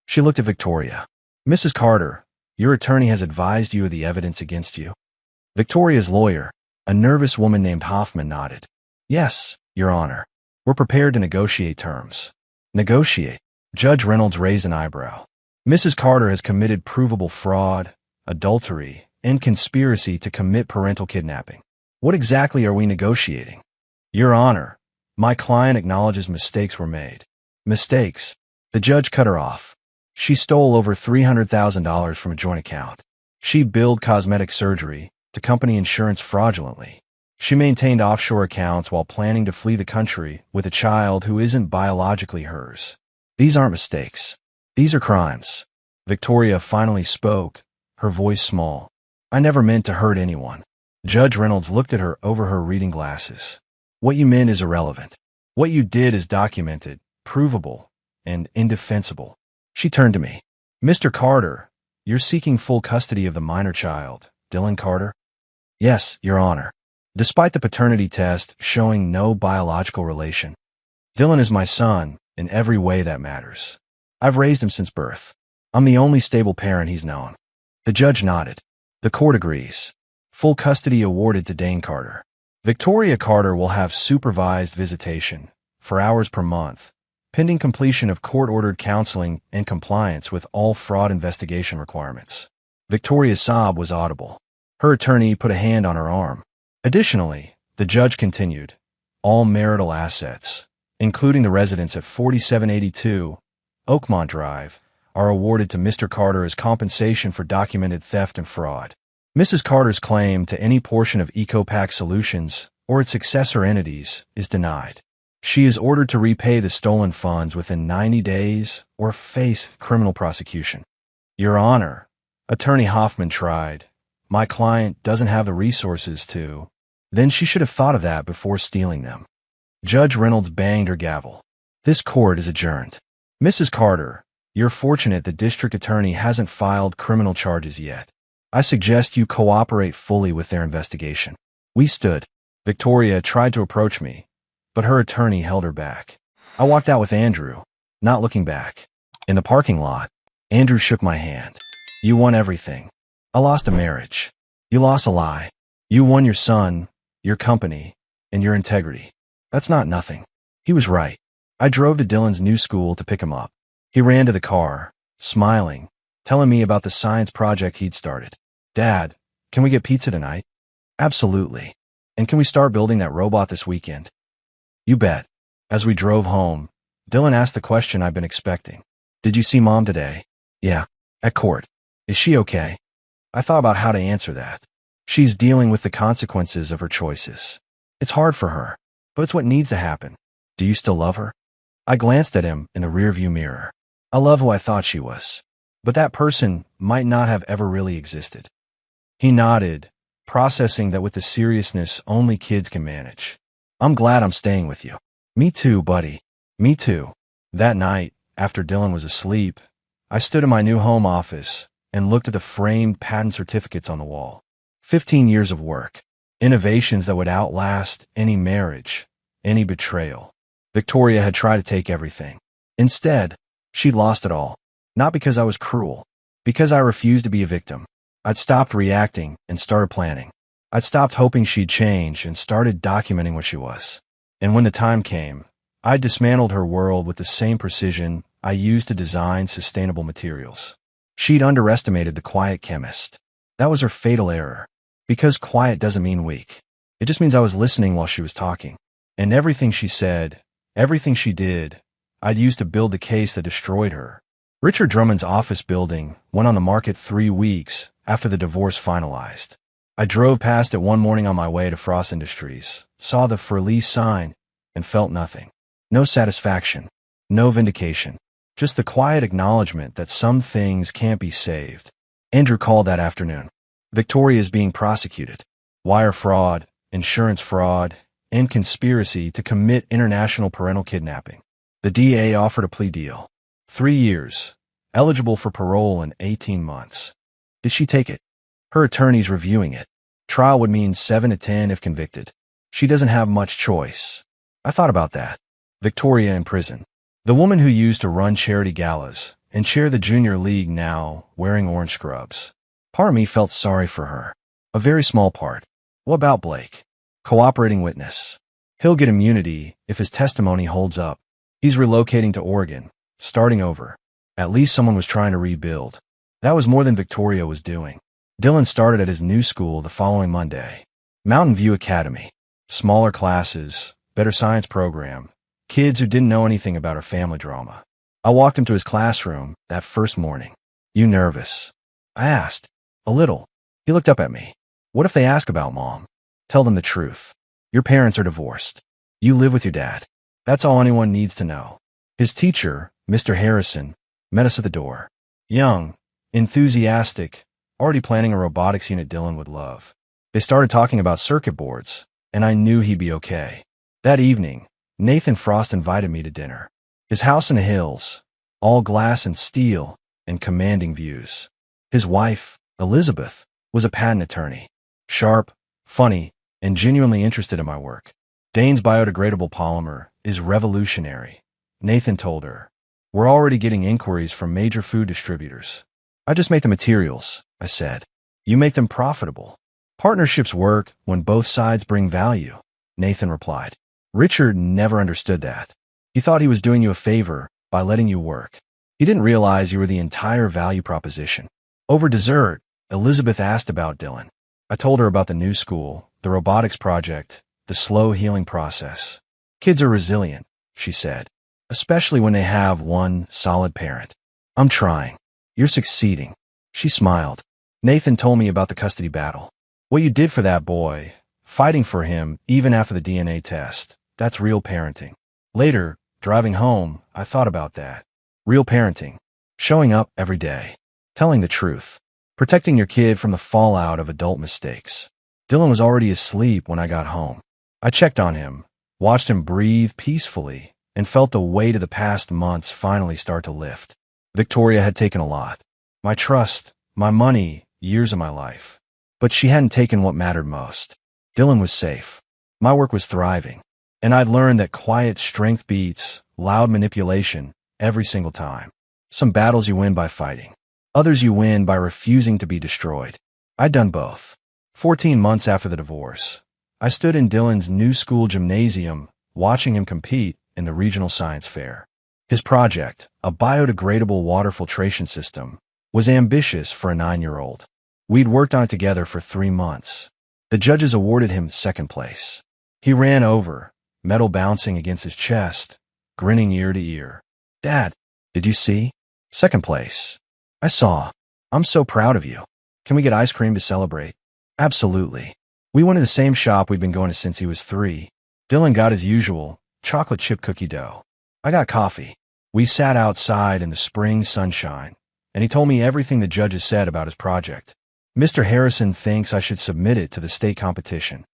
Speaker 1: She looked at Victoria. Mrs. Carter, your attorney has advised you of the evidence against you. Victoria's lawyer, a nervous woman named Hoffman, nodded. Yes, Your Honor. We're prepared to negotiate terms. Negotiate? Judge Reynolds raised an eyebrow. Mrs. Carter has committed provable fraud, adultery, and conspiracy to commit parental kidnapping. What exactly are we negotiating? Your Honor, my client acknowledges mistakes were made. Mistakes? The judge cut her off. She stole over $300,000 from a joint account. She billed cosmetic surgery to company insurance fraudulently. She maintained offshore accounts while planning to flee the country with a child who isn't biologically hers. These aren't mistakes. These are crimes. Victoria finally spoke, her voice small. I never meant to hurt anyone. Judge Reynolds looked at her over her reading glasses. What you meant is irrelevant. What you did is documented, provable, and indefensible. She turned to me. Mr. Carter, you're seeking full custody of the minor child, Dylan Carter? Yes, Your Honor. Despite the paternity test showing no biological relation. Dylan is my son in every way that matters. I've raised him since birth. I'm the only stable parent he's known. The judge nodded. The court agrees. Full custody awarded to Dane Carter. Victoria Carter will have supervised visitation for hours per month, pending completion of court-ordered counseling and compliance with all fraud investigation requirements. Victoria's sob was audible. Her attorney put a hand on her arm. Additionally, the judge continued, all marital assets, including the residence at 4782 Oakmont Drive, are awarded to Mr. Carter as compensation for documented theft and fraud. Mrs. Carter's claim to any portion of EcoPack Solutions or its successor entities is denied. She is ordered to repay the stolen funds within 90 days or face criminal prosecution. Your Honor, Attorney Hoffman tried. My client doesn't have the resources to. Then she should have thought of that before stealing them. Judge Reynolds banged her gavel. This court is adjourned. Mrs. Carter, you're fortunate the district attorney hasn't filed criminal charges yet. I suggest you cooperate fully with their investigation. We stood. Victoria tried to approach me, but her attorney held her back. I walked out with Andrew, not looking back. In the parking lot, Andrew shook my hand. You won everything. I lost a marriage. You lost a lie. You won your son, your company, and your integrity. That's not nothing. He was right. I drove to Dylan's new school to pick him up. He ran to the car, smiling, telling me about the science project he'd started. Dad, can we get pizza tonight? Absolutely. And can we start building that robot this weekend? You bet. As we drove home, Dylan asked the question I've been expecting. Did you see Mom today? Yeah, at court. Is she okay? I thought about how to answer that. She's dealing with the consequences of her choices. It's hard for her, but it's what needs to happen. Do you still love her? I glanced at him in the rearview mirror. I love who I thought she was, but that person might not have ever really existed. He nodded, processing that with the seriousness only kids can manage. I'm glad I'm staying with you. Me too, buddy. Me too. That night, after Dylan was asleep, I stood in my new home office and looked at the framed patent certificates on the wall. 15 years of work. Innovations that would outlast any marriage, any betrayal. Victoria had tried to take everything. Instead, she'd lost it all. Not because I was cruel. Because I refused to be a victim. I'd stopped reacting and started planning. I'd stopped hoping she'd change and started documenting what she was. And when the time came, I dismantled her world with the same precision I used to design sustainable materials. She'd underestimated the quiet chemist. That was her fatal error. Because quiet doesn't mean weak. It just means I was listening while she was talking. And everything she said, everything she did, I'd used to build the case that destroyed her. Richard Drummond's office building went on the market 3 weeks after the divorce finalized. I drove past it one morning on my way to Frost Industries, saw the for lease sign, and felt nothing. No satisfaction, no vindication, just the quiet acknowledgement that some things can't be saved. Andrew called that afternoon. Victoria is being prosecuted. Wire fraud, insurance fraud, and conspiracy to commit international parental kidnapping. The DA offered a plea deal. 3 years, eligible for parole in 18 months. Did she take it? Her attorney's reviewing it. Trial would mean 7 to 10 if convicted. She doesn't have much choice. I thought about that. Victoria in prison. The woman who used to run charity galas and chair the junior league now wearing orange scrubs. Part of me felt sorry for her. A very small part. What about Blake? Cooperating witness. He'll get immunity if his testimony holds up. He's relocating to Oregon, starting over. At least someone was trying to rebuild. That was more than Victoria was doing. Dylan started at his new school the following Monday. Mountain View Academy. Smaller classes, better science program. Kids who didn't know anything about her family drama. I walked him to his classroom that first morning. You nervous? I asked. A little. He looked up at me. What if they ask about Mom? Tell them the truth. Your parents are divorced. You live with your dad. That's all anyone needs to know. His teacher, Mr. Harrison, met us at the door. Young, enthusiastic, already planning a robotics unit Dylan would love. They started talking about circuit boards, and I knew he'd be okay. That evening, Nathan Frost invited me to dinner. His house in the hills, all glass and steel, and commanding views. His wife, Elizabeth, was a patent attorney. Sharp, funny, and genuinely interested in my work. Dane's biodegradable polymer is revolutionary, Nathan told her. We're already getting inquiries from major food distributors. I just make the materials, I said. You make them profitable. Partnerships work when both sides bring value, Nathan replied. Richard never understood that. He thought he was doing you a favor by letting you work. He didn't realize you were the entire value proposition. Over dessert, Elizabeth asked about Dylan. I told her about the new school, the robotics project, the slow healing process. Kids are resilient, she said, especially when they have one solid parent. I'm trying. You're succeeding. She smiled. Nathan told me about the custody battle. What you did for that boy, fighting for him even after the DNA test, that's real parenting. Later, driving home, I thought about that. Real parenting. Showing up every day. Telling the truth. Protecting your kid from the fallout of adult mistakes. Dylan was already asleep when I got home. I checked on him, watched him breathe peacefully, and felt the weight of the past months finally start to lift. Victoria had taken a lot. My trust, my money, years of my life. But she hadn't taken what mattered most. Dylan was safe. My work was thriving. And I'd learned that quiet strength beats loud manipulation every single time. Some battles you win by fighting. Others you win by refusing to be destroyed. I'd done both. 14 months after the divorce, I stood in Dylan's new school gymnasium, watching him compete in the regional science fair. His project, a biodegradable water filtration system, was ambitious for a 9-year-old. We'd worked on it together for 3 months. The judges awarded him second place. He ran over, metal bouncing against his chest, grinning ear to ear. Dad, did you see? Second place. I saw. I'm so proud of you. Can we get ice cream to celebrate? Absolutely. We went to the same shop we'd been going to since he was 3. Dylan got his usual, chocolate chip cookie dough. I got coffee. We sat outside in the spring sunshine, and he told me everything the judges said about his project. Mr. Harrison thinks I should submit it to the state competition.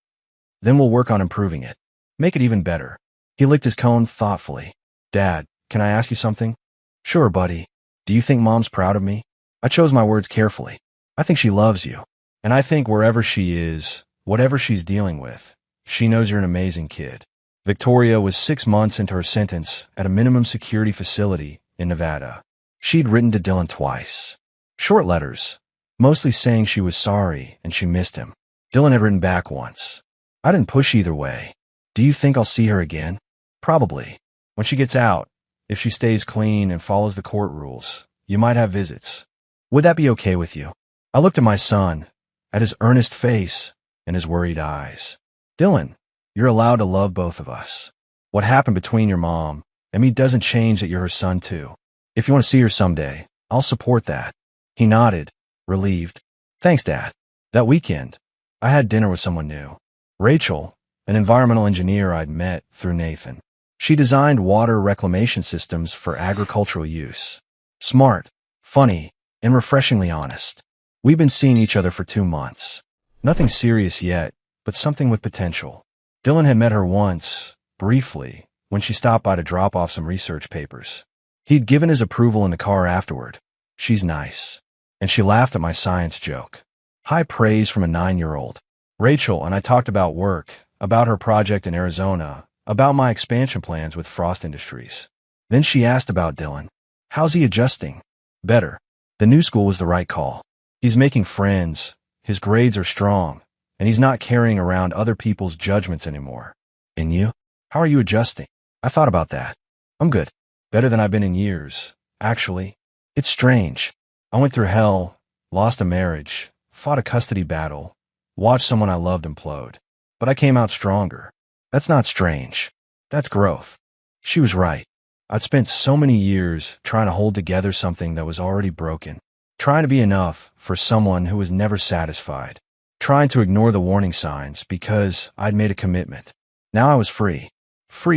Speaker 1: Then we'll work on improving it. Make it even better. He licked his cone thoughtfully. Dad, can I ask you something? Sure, buddy. Do you think Mom's proud of me? I chose my words carefully. I think she loves you. And I think wherever she is, whatever she's dealing with, she knows you're an amazing kid. Victoria was 6 months into her sentence at a minimum security facility in Nevada. She'd written to Dylan twice. Short letters, mostly saying she was sorry and she missed him. Dylan had written back once. I didn't push either way. Do you think I'll see her again? Probably. When she gets out, if she stays clean and follows the court rules, you might have visits. Would that be okay with you? I looked at my son, at his earnest face and his worried eyes. Dylan, you're allowed to love both of us. What happened between your mom and me doesn't change that you're her son too. If you want to see her someday, I'll support that. He nodded, relieved. Thanks, Dad. That weekend, I had dinner with someone new. Rachel, an environmental engineer I'd met through Nathan. She designed water reclamation systems for agricultural use. Smart, funny, and refreshingly honest. We've been seeing each other for 2 months. Nothing serious yet, but something with potential. Dylan had met her once, briefly, when she stopped by to drop off some research papers. He'd given his approval in the car afterward. She's nice. And she laughed at my science joke. High praise from a 9-year-old. Rachel and I talked about work, about her project in Arizona, about my expansion plans with Frost Industries. Then she asked about Dylan. How's he adjusting? Better. The new school was the right call. He's making friends, his grades are strong, and he's not carrying around other people's judgments anymore. And you? How are you adjusting? I thought about that. I'm good. Better than I've been in years. Actually, it's strange. I went through hell, lost a marriage, fought a custody battle, watched someone I loved implode. But I came out stronger. That's not strange. That's growth. She was right. I'd spent so many years trying to hold together something that was already broken, trying to be enough for someone who was never satisfied, trying to ignore the warning signs because I'd made a commitment. Now I was free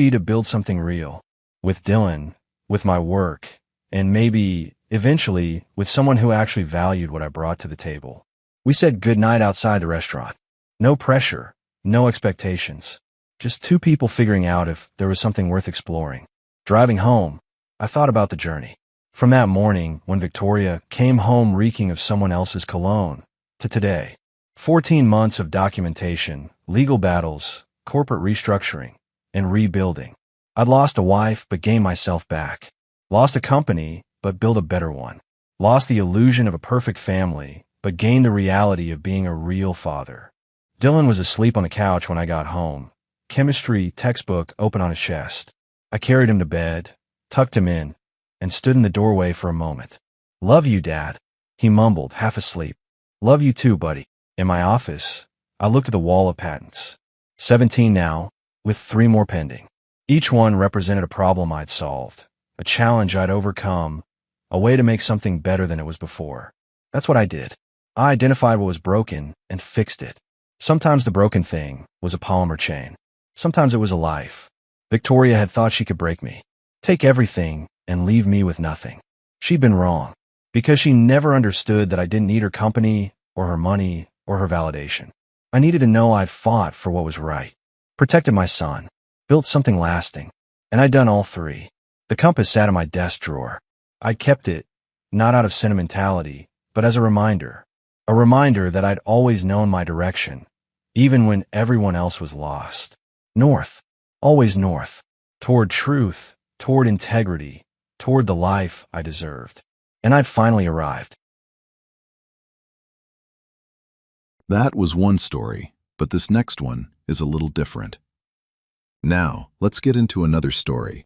Speaker 1: to build something real, with Dylan, with my work, and maybe, eventually, with someone who actually valued what I brought to the table. We said goodnight outside the restaurant. No pressure, no expectations. Just two people figuring out if there was something worth exploring. Driving home, I thought about the journey. From that morning when Victoria came home reeking of someone else's cologne, to today. 14 months of documentation, legal battles, corporate restructuring, and rebuilding. I'd lost a wife but gained myself back. Lost a company but built a better one. Lost the illusion of a perfect family but gained the reality of being a real father. Dylan was asleep on the couch when I got home. Chemistry textbook open on his chest. I carried him to bed, tucked him in, and stood in the doorway for a moment. "Love you, Dad," he mumbled, half asleep. "Love you too, buddy." In my office, I looked at the wall of patents. 17 now, with 3 more pending. Each one represented a problem I'd solved, a challenge I'd overcome, a way to make something better than it was before. That's what I did. I identified what was broken and fixed it. Sometimes the broken thing was a polymer chain. Sometimes it was a life. Victoria had thought she could break me, take everything, and leave me with nothing. She'd been wrong, because she never understood that I didn't need her company, or her money, or her validation. I needed to know I'd fought for what was right, protected my son, built something lasting, and I'd done all 3. The compass sat in my desk drawer. I'd kept it, not out of sentimentality, but as a reminder that I'd always known my direction, even when everyone else was lost. North. Always north, toward truth, toward integrity, toward the life I deserved. And I'd finally arrived.
Speaker 2: That was one story, but this next one is a little different. Now, let's get into another story.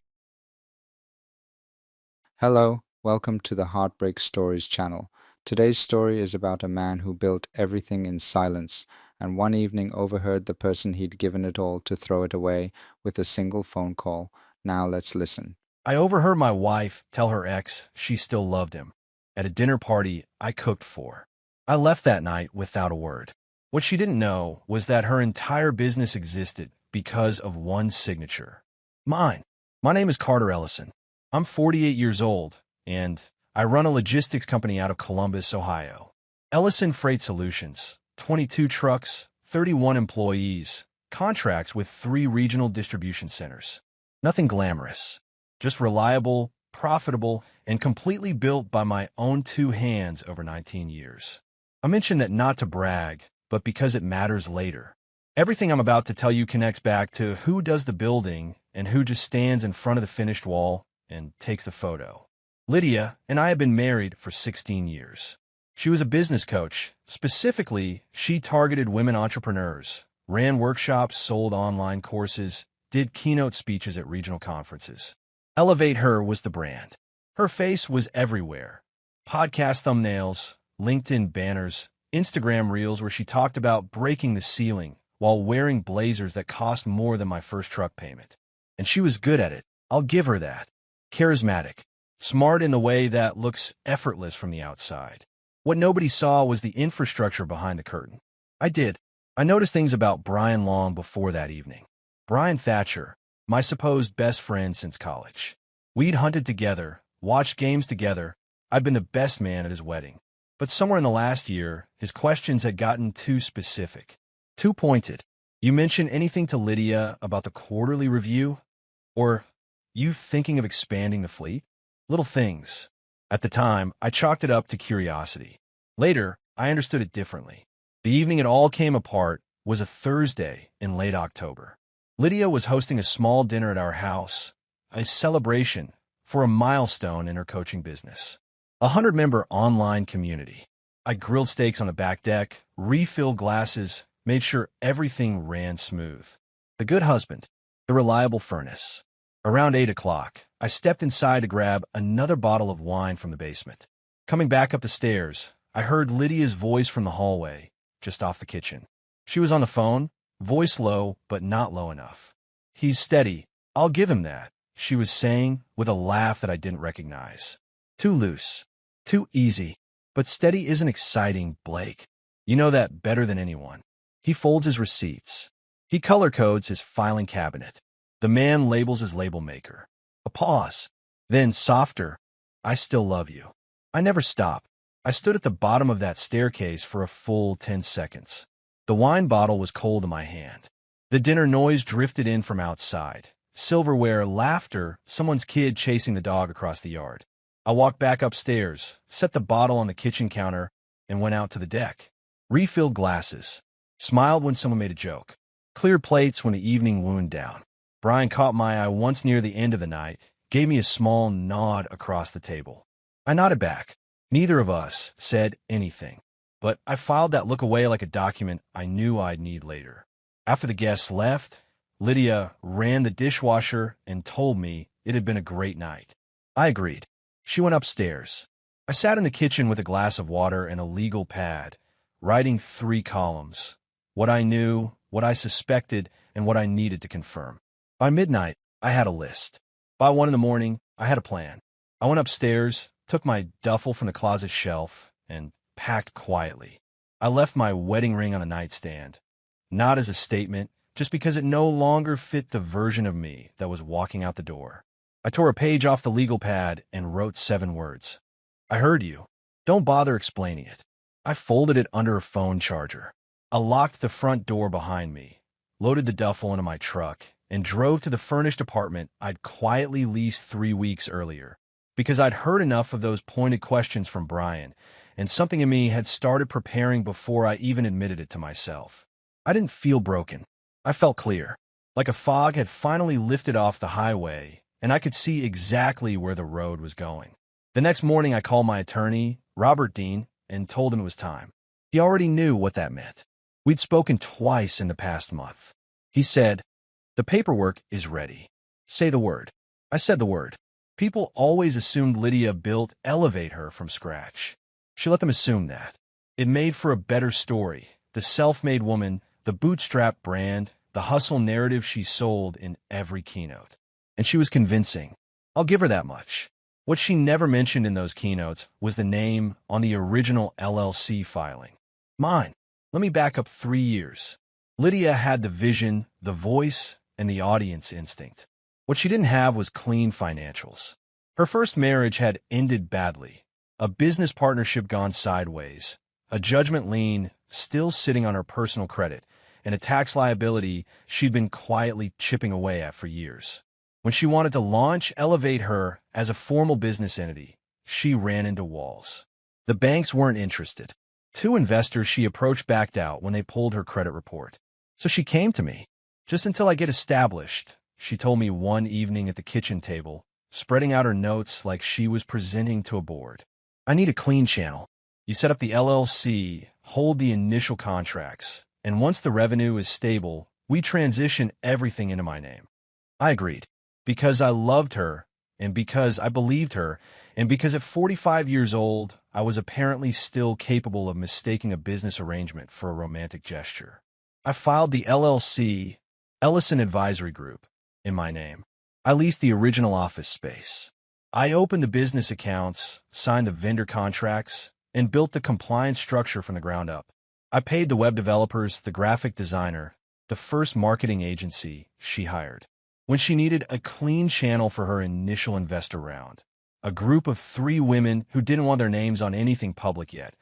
Speaker 3: Hello, welcome to the Heartbreak Stories channel. Today's story is about a man who built everything in silence, and one evening overheard the person he'd given it all to throw it away with a single phone call. Now let's listen.
Speaker 1: I overheard my wife tell her ex she still loved him at a dinner party I cooked for. I left that night without a word. What she didn't know was that her entire business existed because of one signature. Mine. My name is Carter Ellison. I'm 48 years old, and I run a logistics company out of Columbus, Ohio. Ellison Freight Solutions, 22 trucks, 31 employees, contracts with 3 regional distribution centers. Nothing glamorous, just reliable, profitable, and completely built by my own 2 hands over 19 years. I mention that not to brag, but because it matters later. Everything I'm about to tell you connects back to who does the building and who just stands in front of the finished wall and takes the photo. Lydia and I have been married for 16 years. She was a business coach. Specifically, she targeted women entrepreneurs, ran workshops, sold online courses, did keynote speeches at regional conferences. Elevate Her was the brand. Her face was everywhere. Podcast thumbnails, LinkedIn banners, Instagram reels where she talked about breaking the ceiling while wearing blazers that cost more than my first truck payment. And she was good at it. I'll give her that. Charismatic. Smart in the way that looks effortless from the outside. What nobody saw was the infrastructure behind the curtain. I did. I noticed things about Brian Long before that evening. Brian Thatcher, my supposed best friend since college. We'd hunted together, watched games together. I'd been the best man at his wedding. But somewhere in the last year, his questions had gotten too specific, too pointed. You mention anything to Lydia about the quarterly review? Or you thinking of expanding the fleet? Little things. At the time, I chalked it up to curiosity. Later, I understood it differently. The evening it all came apart was a Thursday in late October. Lydia was hosting a small dinner at our house, a celebration for a milestone in her coaching business. A 100-member online community. I grilled steaks on the back deck, refilled glasses, made sure everything ran smooth. The good husband, the reliable furnace. Around 8 o'clock, I stepped inside to grab another bottle of wine from the basement. Coming back up the stairs, I heard Lydia's voice from the hallway, just off the kitchen. She was on the phone, voice low, but not low enough. "He's steady. I'll give him that," she was saying with a laugh that I didn't recognize. "Too loose. Too easy. But steady isn't exciting, Blake. You know that better than anyone." He folds his receipts. He color codes his filing cabinet. The man labels his label maker. A pause. Then, softer, "I still love you." I never stop. I stood at the bottom of that staircase for a full 10 seconds. The wine bottle was cold in my hand. The dinner noise drifted in from outside. Silverware, laughter, someone's kid chasing the dog across the yard. I walked back upstairs, set the bottle on the kitchen counter, and went out to the deck. Refilled glasses. Smiled when someone made a joke. Cleared plates when the evening wound down. Brian caught my eye once near the end of the night, gave me a small nod across the table. I nodded back. Neither of us said anything, but I filed that look away like a document I knew I'd need later. After the guests left, Lydia ran the dishwasher and told me it had been a great night. I agreed. She went upstairs. I sat in the kitchen with a glass of water and a legal pad, writing 3 columns: what I knew, what I suspected, and what I needed to confirm. By midnight, I had a list. By 1 in the morning, I had a plan. I went upstairs, took my duffel from the closet shelf, and packed quietly. I left my wedding ring on a nightstand, not as a statement, just because it no longer fit the version of me that was walking out the door. I tore a page off the legal pad and wrote 7 words. "I heard you. Don't bother explaining it." I folded it under a phone charger. I locked the front door behind me, loaded the duffel into my truck, and drove to the furnished apartment I'd quietly leased 3 weeks earlier, because I'd heard enough of those pointed questions from Brian, and something in me had started preparing before I even admitted it to myself. I didn't feel broken. I felt clear, like a fog had finally lifted off the highway, and I could see exactly where the road was going. The next morning, I called my attorney, Robert Dean, and told him it was time. He already knew what that meant. We'd spoken twice in the past month. He said, "The paperwork is ready. Say the word." I said the word. People always assumed Lydia built Elevate Her from scratch. She let them assume that. It made for a better story. The self-made woman, the bootstrap brand, the hustle narrative she sold in every keynote. And she was convincing. I'll give her that much. What she never mentioned in those keynotes was the name on the original LLC filing. Mine. Let me back up 3 years. Lydia had the vision, the voice, and the audience instinct. What she didn't have was clean financials. Her first marriage had ended badly. A business partnership gone sideways, a judgment lien still sitting on her personal credit, and a tax liability she'd been quietly chipping away at for years. When she wanted to launch Elevate Her as a formal business entity, she ran into walls. The banks weren't interested. 2 investors she approached backed out when they pulled her credit report. So she came to me. "Just until I get established," she told me one evening at the kitchen table, spreading out her notes like she was presenting to a board. "I need a clean channel. You set up the LLC, hold the initial contracts, and once the revenue is stable, we transition everything into my name." I agreed, because I loved her, and because I believed her, and because at 45 years old, I was apparently still capable of mistaking a business arrangement for a romantic gesture. I filed the LLC, Ellison Advisory Group, in my name. I leased the original office space. I opened the business accounts, signed the vendor contracts, and built the compliance structure from the ground up. I paid the web developers, the graphic designer, the first marketing agency she hired. When she needed a clean channel for her initial investor round, a group of 3 women who didn't want their names on anything public yet,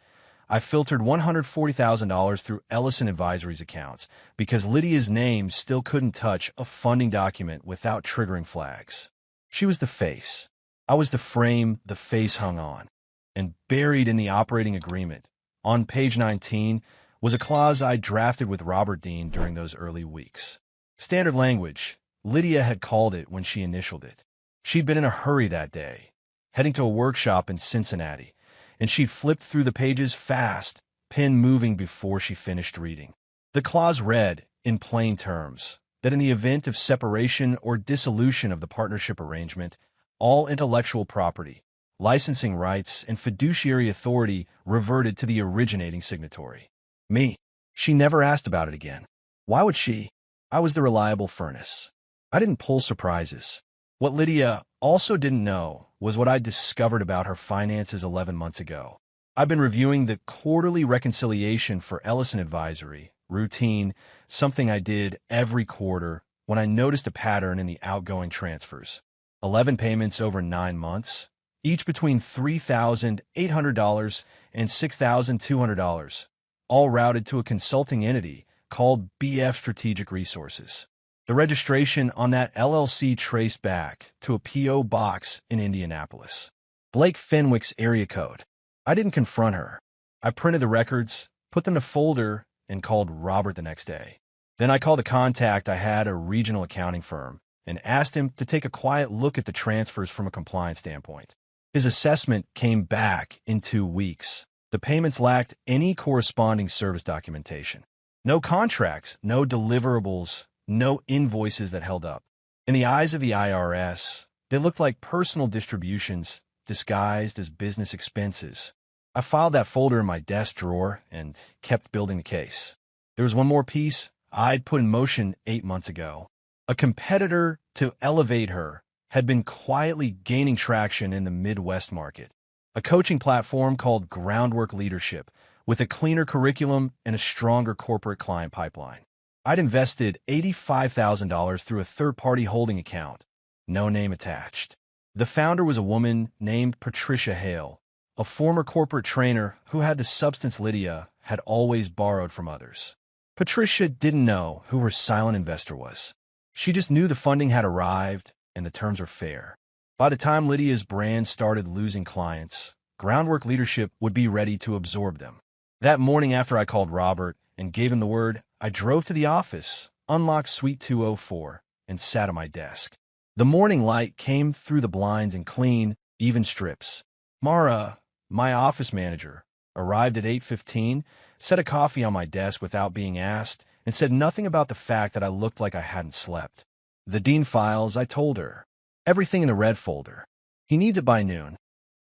Speaker 1: I filtered $140,000 through Ellison Advisory's accounts because Lydia's name still couldn't touch a funding document without triggering flags. She was the face. I was the frame the face hung on. And buried in the operating agreement, on page 19, was a clause I drafted with Robert Dean during those early weeks. Standard language, Lydia had called it when she initialed it. She'd been in a hurry that day, heading to a workshop in Cincinnati, and she'd flipped through the pages fast, pen moving before she finished reading. The clause read, in plain terms, that in the event of separation or dissolution of the partnership arrangement, all intellectual property, licensing rights, and fiduciary authority reverted to the originating signatory. Me. She never asked about it again. Why would she? I was the reliable furnace. I didn't pull surprises. What Lydia also didn't know was what I'd discovered about her finances 11 months ago. I've been reviewing the quarterly reconciliation for Ellison Advisory, routine, something I did every quarter, when I noticed a pattern in the outgoing transfers. 11 payments over 9 months, each between $3,800 and $6,200, all routed to a consulting entity called BF Strategic Resources. The registration on that LLC traced back to a P.O. box in Indianapolis. Blake Fenwick's area code. I didn't confront her. I printed the records, put them in a folder, and called Robert the next day. Then I called a contact I had at a regional accounting firm and asked him to take a quiet look at the transfers from a compliance standpoint. His assessment came back in 2 weeks. The payments lacked any corresponding service documentation. No contracts, no deliverables, no invoices that held up. In the eyes of the IRS, they looked like personal distributions disguised as business expenses. I filed that folder in my desk drawer and kept building the case. There was one more piece I'd put in motion 8 months ago. A competitor to elevate her had been quietly gaining traction in the Midwest market. A coaching platform called Groundwork Leadership, with a cleaner curriculum and a stronger corporate client pipeline. I'd invested $85,000 through a third-party holding account, no name attached. The founder was a woman named Patricia Hale, a former corporate trainer who had the substance Lydia had always borrowed from others. Patricia didn't know who her silent investor was. She just knew the funding had arrived and the terms were fair. By the time Lydia's brand started losing clients, Groundwork Leadership would be ready to absorb them. That morning after I called Robert and gave him the word, I drove to the office, unlocked Suite 204, and sat at my desk. The morning light came through the blinds in clean, even strips. Mara, my office manager, arrived at 8:15, set a coffee on my desk without being asked, and said nothing about the fact that I looked like I hadn't slept. The Dean files, I told her. Everything in the red folder. He needs it by noon.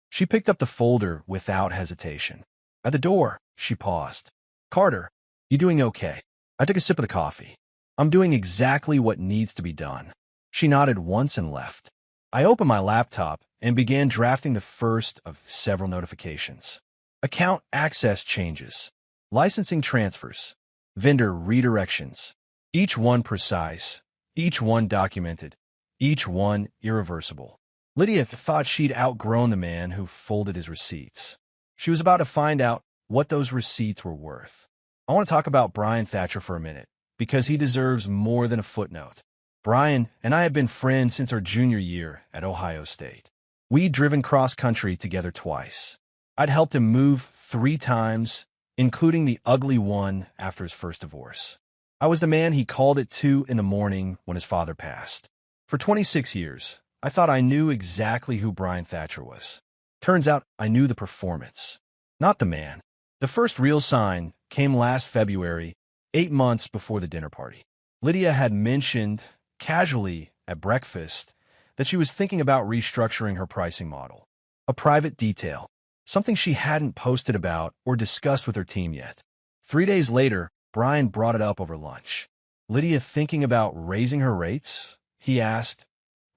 Speaker 1: She picked up the folder without hesitation. At the door, she paused. Carter, you doing okay? I took a sip of the coffee. I'm doing exactly what needs to be done. She nodded once and left. I opened my laptop and began drafting the first of several notifications. Account access changes, licensing transfers, vendor redirections, each one precise, each one documented, each one irreversible. Lydia thought she'd outgrown the man who folded his receipts. She was about to find out what those receipts were worth. I want to talk about Brian Thatcher for a minute, because he deserves more than a footnote. Brian and I have been friends since our junior year at Ohio State. We'd driven cross-country together twice. I'd helped him move 3 times, including the ugly one after his first divorce. I was the man he called at 2 in the morning when his father passed. For 26 years, I thought I knew exactly who Brian Thatcher was. Turns out I knew the performance, not the man. The first real sign came last February, 8 months before the dinner party. Lydia had mentioned, casually at breakfast, that she was thinking about restructuring her pricing model. A private detail, something she hadn't posted about or discussed with her team yet. 3 days later, Brian brought it up over lunch. Lydia thinking about raising her rates? He asked,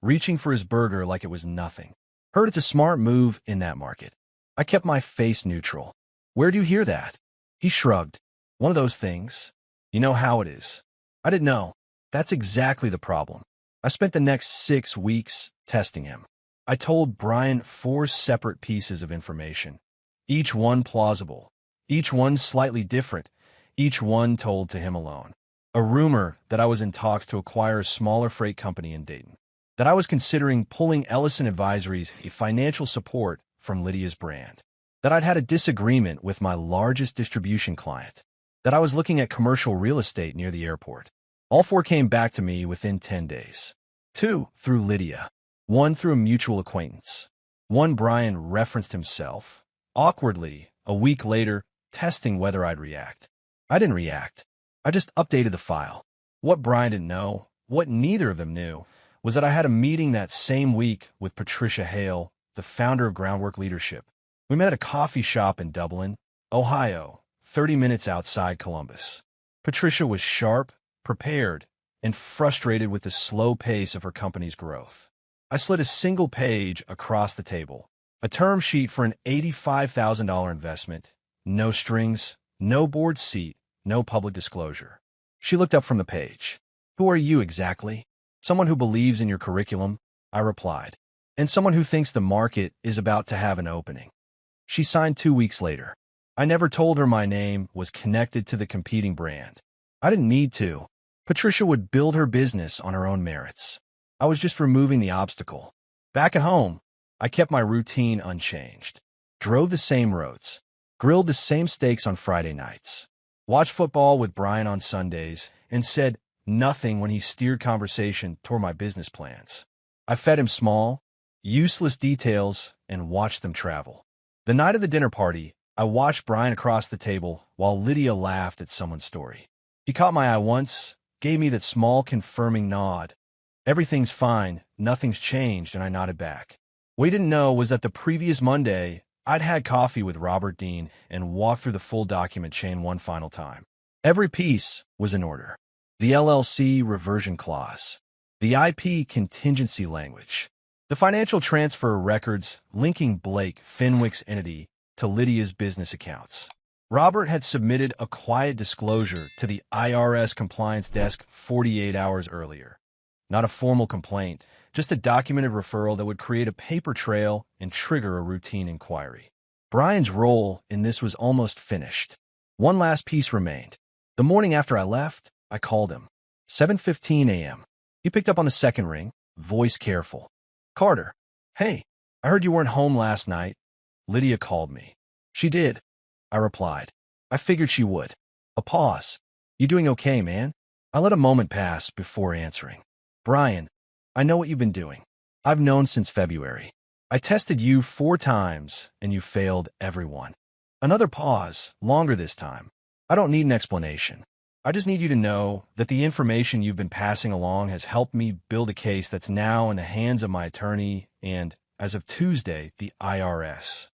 Speaker 1: reaching for his burger like it was nothing. Heard it's a smart move in that market. I kept my face neutral. Where do you hear that? He shrugged. One of those things. You know how it is. I didn't know. That's exactly the problem. I spent the next 6 weeks testing him. I told Brian 4 separate pieces of information, each one plausible, each one slightly different, each one told to him alone. A rumor that I was in talks to acquire a smaller freight company in Dayton, that I was considering pulling Ellison Advisory's financial support from Lydia's brand, that I'd had a disagreement with my largest distribution client, that I was looking at commercial real estate near the airport. All four came back to me within 10 days. 2 through Lydia. 1 through a mutual acquaintance. 1 Brian referenced himself, awkwardly, a week later, testing whether I'd react. I didn't react. I just updated the file. What Brian didn't know, what neither of them knew, was that I had a meeting that same week with Patricia Hale, the founder of Groundwork Leadership. We met at a coffee shop in Dublin, Ohio, 30 minutes outside Columbus. Patricia was sharp, prepared, and frustrated with the slow pace of her company's growth. I slid a single page across the table, a term sheet for an $85,000 investment, no strings, no board seat, no public disclosure. She looked up from the page. "Who are you exactly?" "Someone who believes in your curriculum," I replied, "and someone who thinks the market is about to have an opening." She signed 2 weeks later. I never told her my name was connected to the competing brand. I didn't need to. Patricia would build her business on her own merits. I was just removing the obstacle. Back at home, I kept my routine unchanged. Drove the same roads. Grilled the same steaks on Friday nights. Watched football with Brian on Sundays, and said nothing when he steered conversation toward my business plans. I fed him small, useless details and watched them travel. The night of the dinner party, I watched Brian across the table while Lydia laughed at someone's story. He caught my eye once, gave me that small confirming nod. "Everything's fine, nothing's changed," and I nodded back. What he didn't know was that the previous Monday, I'd had coffee with Robert Dean and walked through the full document chain one final time. Every piece was in order. The LLC reversion clause, the IP contingency language, the financial transfer records linking Blake Fenwick's entity to Lydia's business accounts. Robert had submitted a quiet disclosure to the IRS compliance desk 48 hours earlier. Not a formal complaint, just a documented referral that would create a paper trail and trigger a routine inquiry. Brian's role in this was almost finished. One last piece remained. The morning after I left, I called him. 7:15 a.m. He picked up on the second ring, voice careful. "Carter, hey, I heard you weren't home last night." Lydia called me. "She did," I replied. I figured she would. A pause. "You doing okay, man?" I let a moment pass before answering. "Brian, I know what you've been doing. I've known since February. I tested you 4 times, and you failed every one." Another pause, longer this time. "I don't need an explanation. I just need you to know that the information you've been passing along has helped me build a case that's now in the hands of my attorney and, as of Tuesday, the IRS."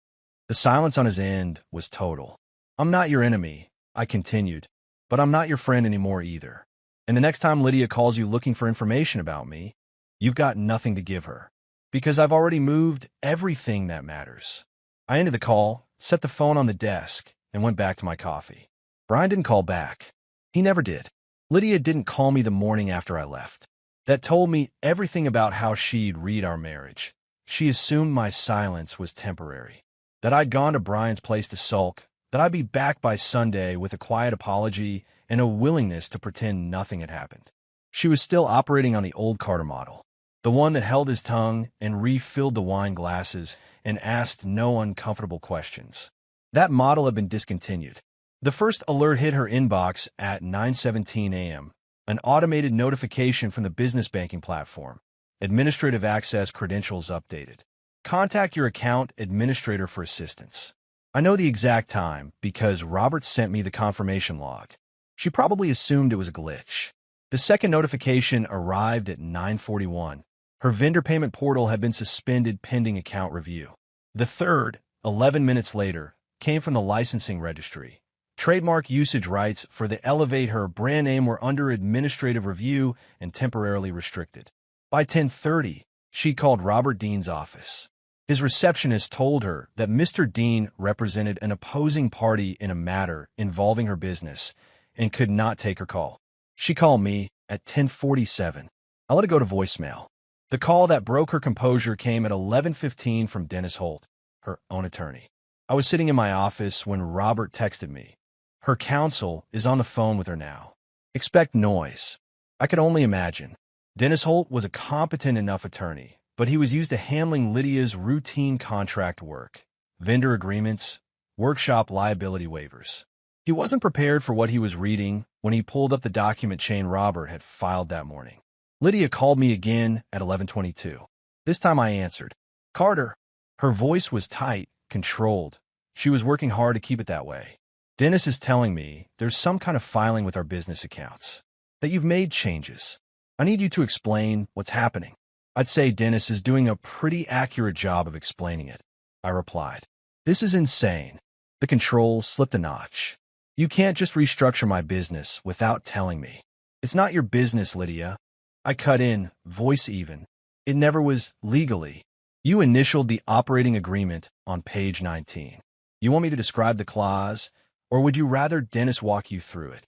Speaker 1: The silence on his end was total. "I'm not your enemy," I continued, "but I'm not your friend anymore either. And the next time Lydia calls you looking for information about me, you've got nothing to give her, because I've already moved everything that matters." I ended the call, set the phone on the desk, and went back to my coffee. Brian didn't call back. He never did. Lydia didn't call me the morning after I left. That told me everything about how she'd read our marriage. She assumed my silence was temporary, that I'd gone to Brian's place to sulk, that I'd be back by Sunday with a quiet apology and a willingness to pretend nothing had happened. She was still operating on the old Carter model, the one that held his tongue and refilled the wine glasses and asked no uncomfortable questions. That model had been discontinued. The first alert hit her inbox at 9:17 a.m., an automated notification from the business banking platform. Administrative access credentials updated. Contact your account administrator for assistance. I know the exact time because Robert sent me the confirmation log. She probably assumed it was a glitch. The second notification arrived at 9:41. Her vendor payment portal had been suspended pending account review. The third, 11 minutes later, came from the licensing registry. Trademark usage rights for the Elevate Her brand name were under administrative review and temporarily restricted. By 10:30, she called Robert Dean's office. His receptionist told her that Mr. Dean represented an opposing party in a matter involving her business and could not take her call. She called me at 10:47. I let it go to voicemail. The call that broke her composure came at 11:15 from Dennis Holt, her own attorney. I was sitting in my office when Robert texted me. "Her counsel is on the phone with her now. Expect noise." I could only imagine. Dennis Holt was a competent enough attorney, but he was used to handling Lydia's routine contract work, vendor agreements, workshop liability waivers. He wasn't prepared for what he was reading when he pulled up the document chain Robert had filed that morning. Lydia called me again at 11:22. This time I answered. Carter. Her voice was tight, controlled. She was working hard to keep it that way. Dennis is telling me there's some kind of filing with our business accounts, that you've made changes. I need you to explain what's happening. I'd say Dennis is doing a pretty accurate job of explaining it, I replied. This is insane. The control slipped a notch. You can't just restructure my business without telling me. It's not your business, Lydia. I cut in, voice even. It never was legally. You initialed the operating agreement on page 19. You want me to describe the clause, or would you rather Dennis walk you through it?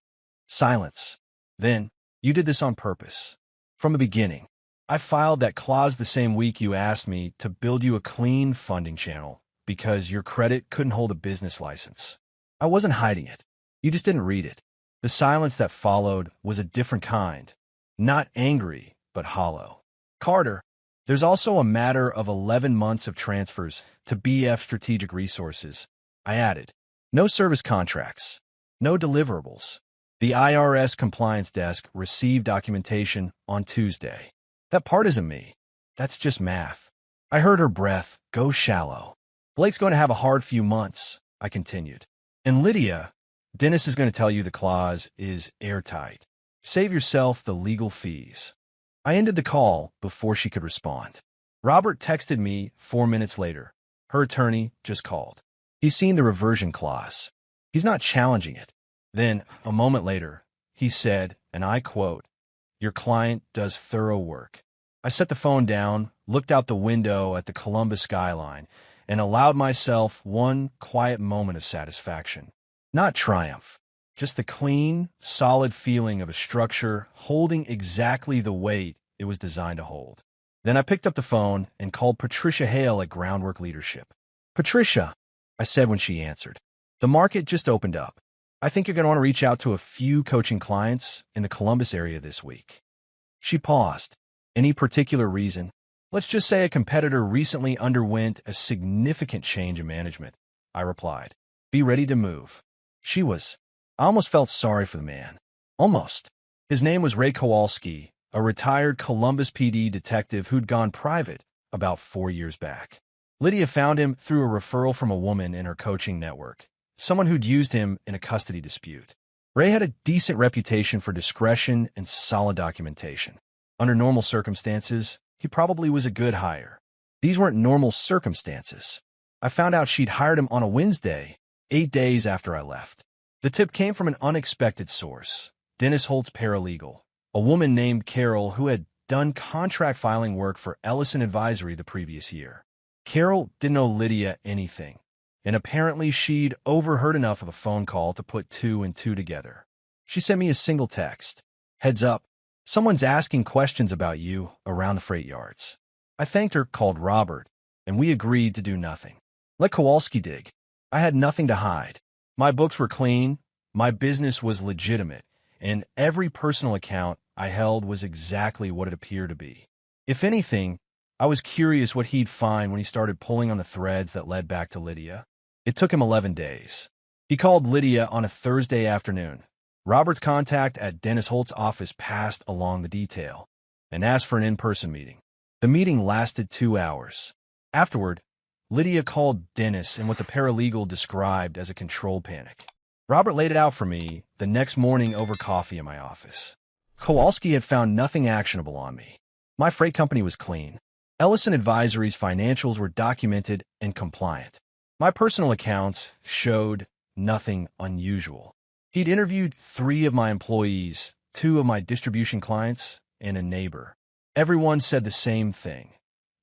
Speaker 1: Silence. Then, you did this on purpose. From the beginning, I filed that clause the same week you asked me to build you a clean funding channel because your credit couldn't hold a business license. I wasn't hiding it. You just didn't read it. The silence that followed was a different kind. Not angry, but hollow. Carter, there's also a matter of 11 months of transfers to BF Strategic Resources. I added. No service contracts. No deliverables. The IRS compliance desk received documentation on Tuesday. That part isn't me. That's just math. I heard her breath go shallow. Blake's going to have a hard few months, I continued. And Lydia, Dennis is going to tell you the clause is airtight. Save yourself the legal fees. I ended the call before she could respond. Robert texted me 4 minutes later. Her attorney just called. He's seen the reversion clause. He's not challenging it. Then, a moment later, he said, and I quote, "Your client does thorough work." I set the phone down, looked out the window at the Columbus skyline, and allowed myself one quiet moment of satisfaction. Not triumph, just the clean, solid feeling of a structure holding exactly the weight it was designed to hold. Then I picked up the phone and called Patricia Hale at Groundwork Leadership. "Patricia," I said when she answered, "the market just opened up. I think you're going to want to reach out to a few coaching clients in the Columbus area this week." She paused. "Any particular reason?" "Let's just say a competitor recently underwent a significant change in management," I replied. "Be ready to move." She was. I almost felt sorry for the man. Almost. His name was Ray Kowalski, a retired Columbus PD detective who'd gone private about 4 years back. Lydia found him through a referral from a woman in her coaching network, someone who'd used him in a custody dispute. Ray had a decent reputation for discretion and solid documentation. Under normal circumstances, he probably was a good hire. These weren't normal circumstances. I found out she'd hired him on a Wednesday, 8 days after I left. The tip came from an unexpected source, Dennis Holt's paralegal, a woman named Carol who had done contract filing work for Ellison Advisory the previous year. Carol didn't know Lydia anything, and apparently she'd overheard enough of a phone call to put 2 and 2 together. She sent me a single text. "Heads up, someone's asking questions about you around the freight yards." I thanked her, called Robert, and we agreed to do nothing. Let Kowalski dig. I had nothing to hide. My books were clean, my business was legitimate, and every personal account I held was exactly what it appeared to be. If anything, I was curious what he'd find when he started pulling on the threads that led back to Lydia. It took him 11 days. He called Lydia on a Thursday afternoon. Robert's contact at Dennis Holt's office passed along the detail and asked for an in-person meeting. The meeting lasted 2 hours. Afterward, Lydia called Dennis in what the paralegal described as a control panic. Robert laid it out for me the next morning over coffee in my office. Kowalski had found nothing actionable on me. My freight company was clean. Ellison Advisory's financials were documented and compliant. My personal accounts showed nothing unusual. He'd interviewed 3 of my employees, 2 of my distribution clients, and a neighbor. Everyone said the same thing.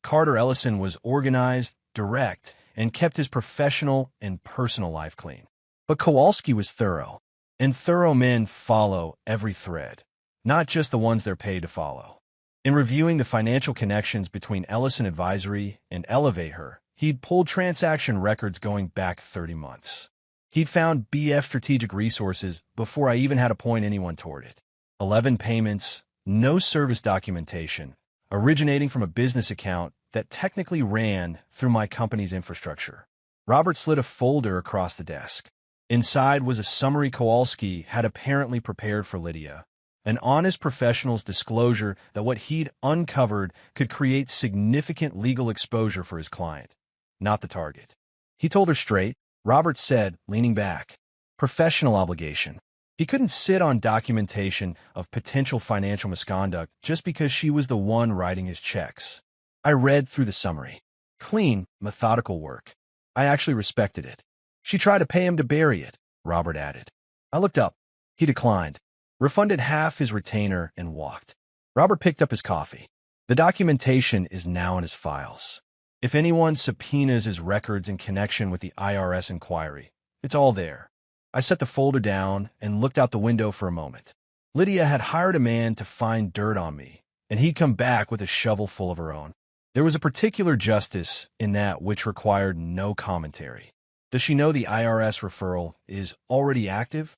Speaker 1: Carter Ellison was organized, direct, and kept his professional and personal life clean. But Kowalski was thorough, and thorough men follow every thread, not just the ones they're paid to follow. In reviewing the financial connections between Ellison Advisory and Elevate Her, he'd pulled transaction records going back 30 months. He'd found BF Strategic Resources before I even had to point anyone toward it. 11 payments, no service documentation, originating from a business account that technically ran through my company's infrastructure. Robert slid a folder across the desk. Inside was a summary Kowalski had apparently prepared for Lydia, an honest professional's disclosure that what he'd uncovered could create significant legal exposure for his client, not the target. He told her straight, Robert said, leaning back. Professional obligation. He couldn't sit on documentation of potential financial misconduct just because she was the one writing his checks. I read through the summary. Clean, methodical work. I actually respected it. She tried to pay him to bury it, Robert added. I looked up. He declined, refunded half his retainer, and walked. Robert picked up his coffee. The documentation is now in his files. If anyone subpoenas his records in connection with the IRS inquiry, it's all there. I set the folder down and looked out the window for a moment. Lydia had hired a man to find dirt on me, and he'd come back with a shovel full of her own. There was a particular justice in that which required no commentary. Does she know the IRS referral is already active?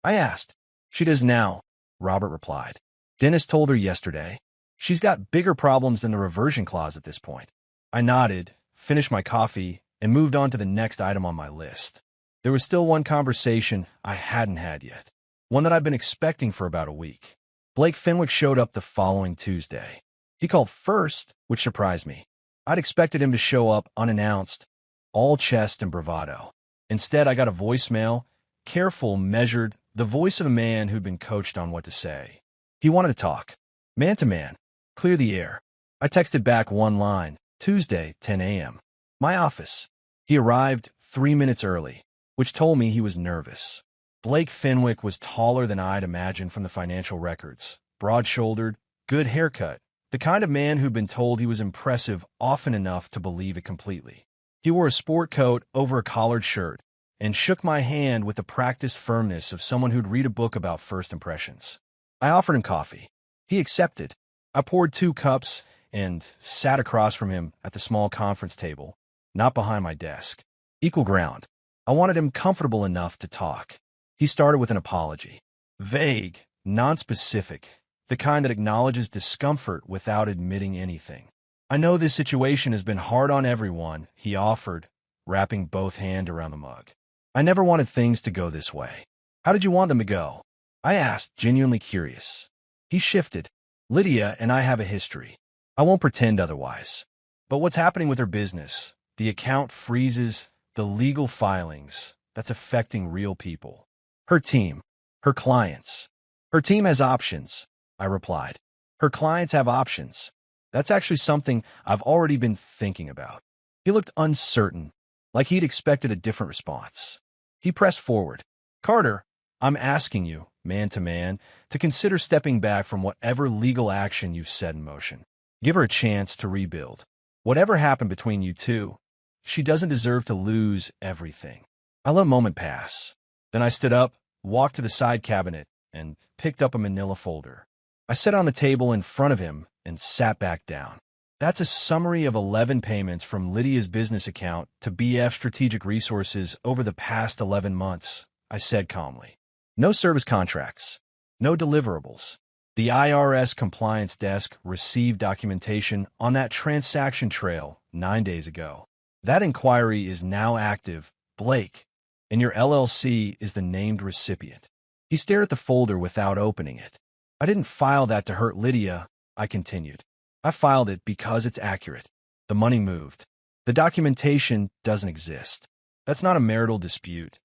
Speaker 1: I asked. She does now, Robert replied. Dennis told her yesterday. She's got bigger problems than the reversion clause at this point. I nodded, finished my coffee, and moved on to the next item on my list. There was still one conversation I hadn't had yet, one that I'd been expecting for about a week. Blake Fenwick showed up the following Tuesday. He called first, which surprised me. I'd expected him to show up unannounced, all chest and bravado. Instead, I got a voicemail, careful, measured, the voice of a man who'd been coached on what to say. He wanted to talk. Man to man. Clear the air. I texted back one line, Tuesday, 10 a.m. My office. He arrived 3 minutes early, which told me he was nervous. Blake Fenwick was taller than I'd imagined from the financial records. Broad-shouldered, good haircut. The kind of man who'd been told he was impressive often enough to believe it completely. He wore a sport coat over a collared shirt and shook my hand with the practiced firmness of someone who'd read a book about first impressions. I offered him coffee. He accepted. I poured 2 cups and sat across from him at the small conference table, not behind my desk. Equal ground. I wanted him comfortable enough to talk. He started with an apology. Vague, nonspecific, the kind that acknowledges discomfort without admitting anything. I know this situation has been hard on everyone, he offered, wrapping both hands around the mug. I never wanted things to go this way. How did you want them to go? I asked, genuinely curious. He shifted. Lydia and I have a history. I won't pretend otherwise. But what's happening with her business? The account freezes, the legal filings, that's affecting real people. Her team, her clients. Her team has options, I replied. Her clients have options. That's actually something I've already been thinking about. He looked uncertain, like he'd expected a different response. He pressed forward. Carter, I'm asking you, man to man, to consider stepping back from whatever legal action you've set in motion. Give her a chance to rebuild. Whatever happened between you two, she doesn't deserve to lose everything. I let a moment pass. Then I stood up, walked to the side cabinet, and picked up a manila folder. I sat on the table in front of him and sat back down. That's a summary of 11 payments from Lydia's business account to BF Strategic Resources over the past 11 months, I said calmly. No service contracts. No deliverables. The IRS compliance desk received documentation on that transaction trail 9 days ago. That inquiry is now active, Blake, and your LLC is the named recipient. He stared at the folder without opening it. I didn't file that to hurt Lydia, I continued. I filed it because it's accurate. The money moved. The documentation doesn't exist. That's not a marital dispute.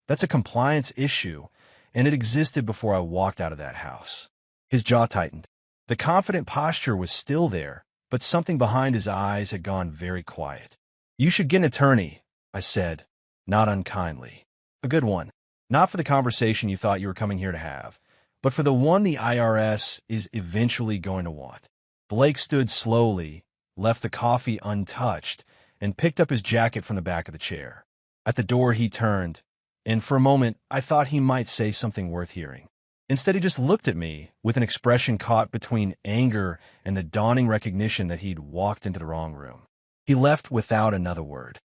Speaker 1: That's a compliance issue, and it existed before I walked out of that house. His jaw tightened. The confident posture was still there, but something behind his eyes had gone very quiet. You should get an attorney, I said, not unkindly. A good one. Not for the conversation you thought you were coming here to have, but for the one the IRS is eventually going to want. Blake stood slowly, left the coffee untouched, and picked up his jacket from the back of the chair. At the door he turned, and for a moment I thought he might say something worth hearing. Instead he just looked at me with an expression caught between anger and the dawning recognition that he'd walked into the wrong room. He left without another word.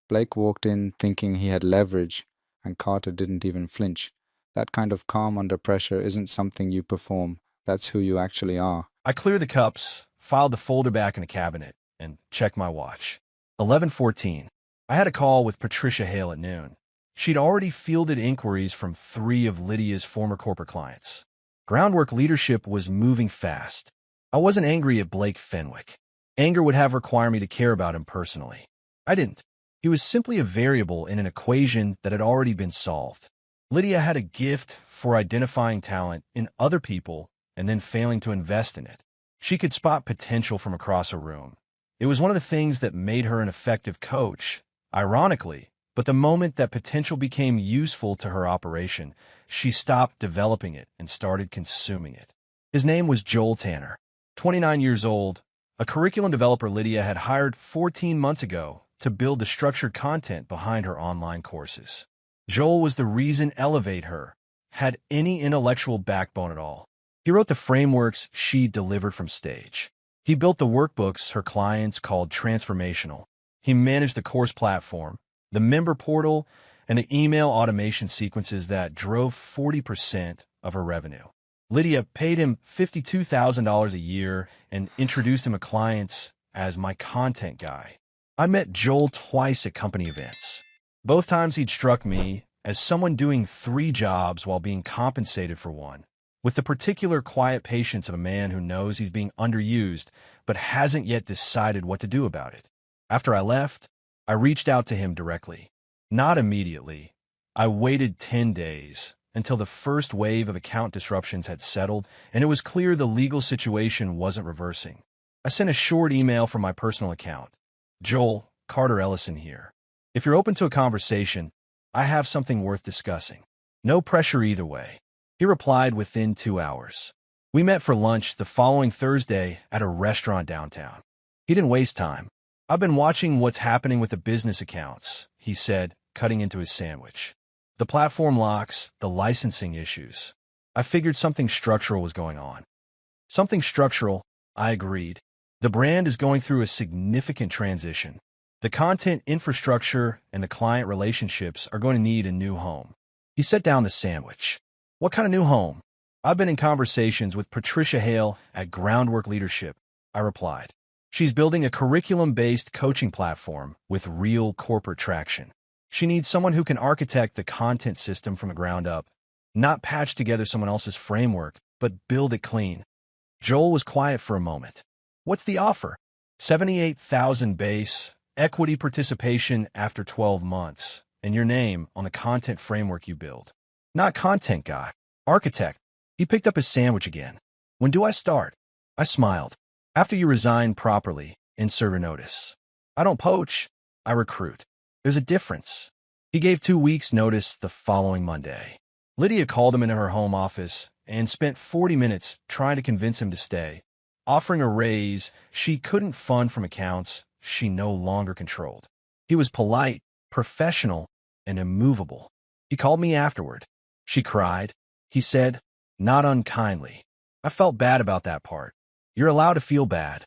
Speaker 3: Blake walked in thinking he had leverage, and Carter didn't even flinch. That kind of calm under pressure isn't something you perform. That's who you actually are.
Speaker 1: I cleared the cups, filed the folder back in the cabinet, and checked my watch. 11:14. I had a call with Patricia Hale at noon. She'd already fielded inquiries from 3 of Lydia's former corporate clients. Groundwork leadership was moving fast. I wasn't angry at Blake Fenwick. Anger would have required me to care about him personally. I didn't. He was simply a variable in an equation that had already been solved. Lydia had a gift for identifying talent in other people and then failing to invest in it. She could spot potential from across a room. It was one of the things that made her an effective coach, ironically, but the moment that potential became useful to her operation, she stopped developing it and started consuming it. His name was Joel Tanner, 29 years old, a curriculum developer Lydia had hired 14 months ago to build the structured content behind her online courses. Joel was the reason Elevate Her had any intellectual backbone at all. He wrote the frameworks she delivered from stage. He built the workbooks her clients called transformational. He managed the course platform, the member portal, and the email automation sequences that drove 40% of her revenue. Lydia paid him $52,000 a year and introduced him to clients as my content guy. I met Joel twice at company events. Both times he'd struck me as someone doing 3 jobs while being compensated for one, with the particular quiet patience of a man who knows he's being underused but hasn't yet decided what to do about it. After I left, I reached out to him directly. Not immediately. I waited 10 days until the first wave of account disruptions had settled and it was clear the legal situation wasn't reversing. I sent a short email from my personal account. Joel, Carter Ellison here. If you're open to a conversation, I have something worth discussing. No pressure either way. He replied within 2 hours. We met for lunch the following Thursday at a restaurant downtown. He didn't waste time. I've been watching what's happening with the business accounts, he said, cutting into his sandwich. The platform locks, the licensing issues. I figured something structural was going on. Something structural, I agreed. The brand is going through a significant transition. The content infrastructure and the client relationships are going to need a new home. He set down the sandwich. What kind of new home? I've been in conversations with Patricia Hale at Groundwork Leadership, I replied. She's building a curriculum-based coaching platform with real corporate traction. She needs someone who can architect the content system from the ground up, not patch together someone else's framework, but build it clean. Joel was quiet for a moment. What's the offer? $78,000 base, equity participation after 12 months, and your name on the content framework you build. Not content guy, architect. He picked up his sandwich again. When do I start? I smiled. After you resign properly and serve a notice. I don't poach, I recruit. There's a difference. He gave 2 weeks' notice the following Monday. Lydia called him into her home office and spent 40 minutes trying to convince him to stay, offering a raise she couldn't fund from accounts she no longer controlled. He was polite, professional, and immovable. He called me afterward. She cried. He said, not unkindly. I felt bad about that part. You're allowed to feel bad,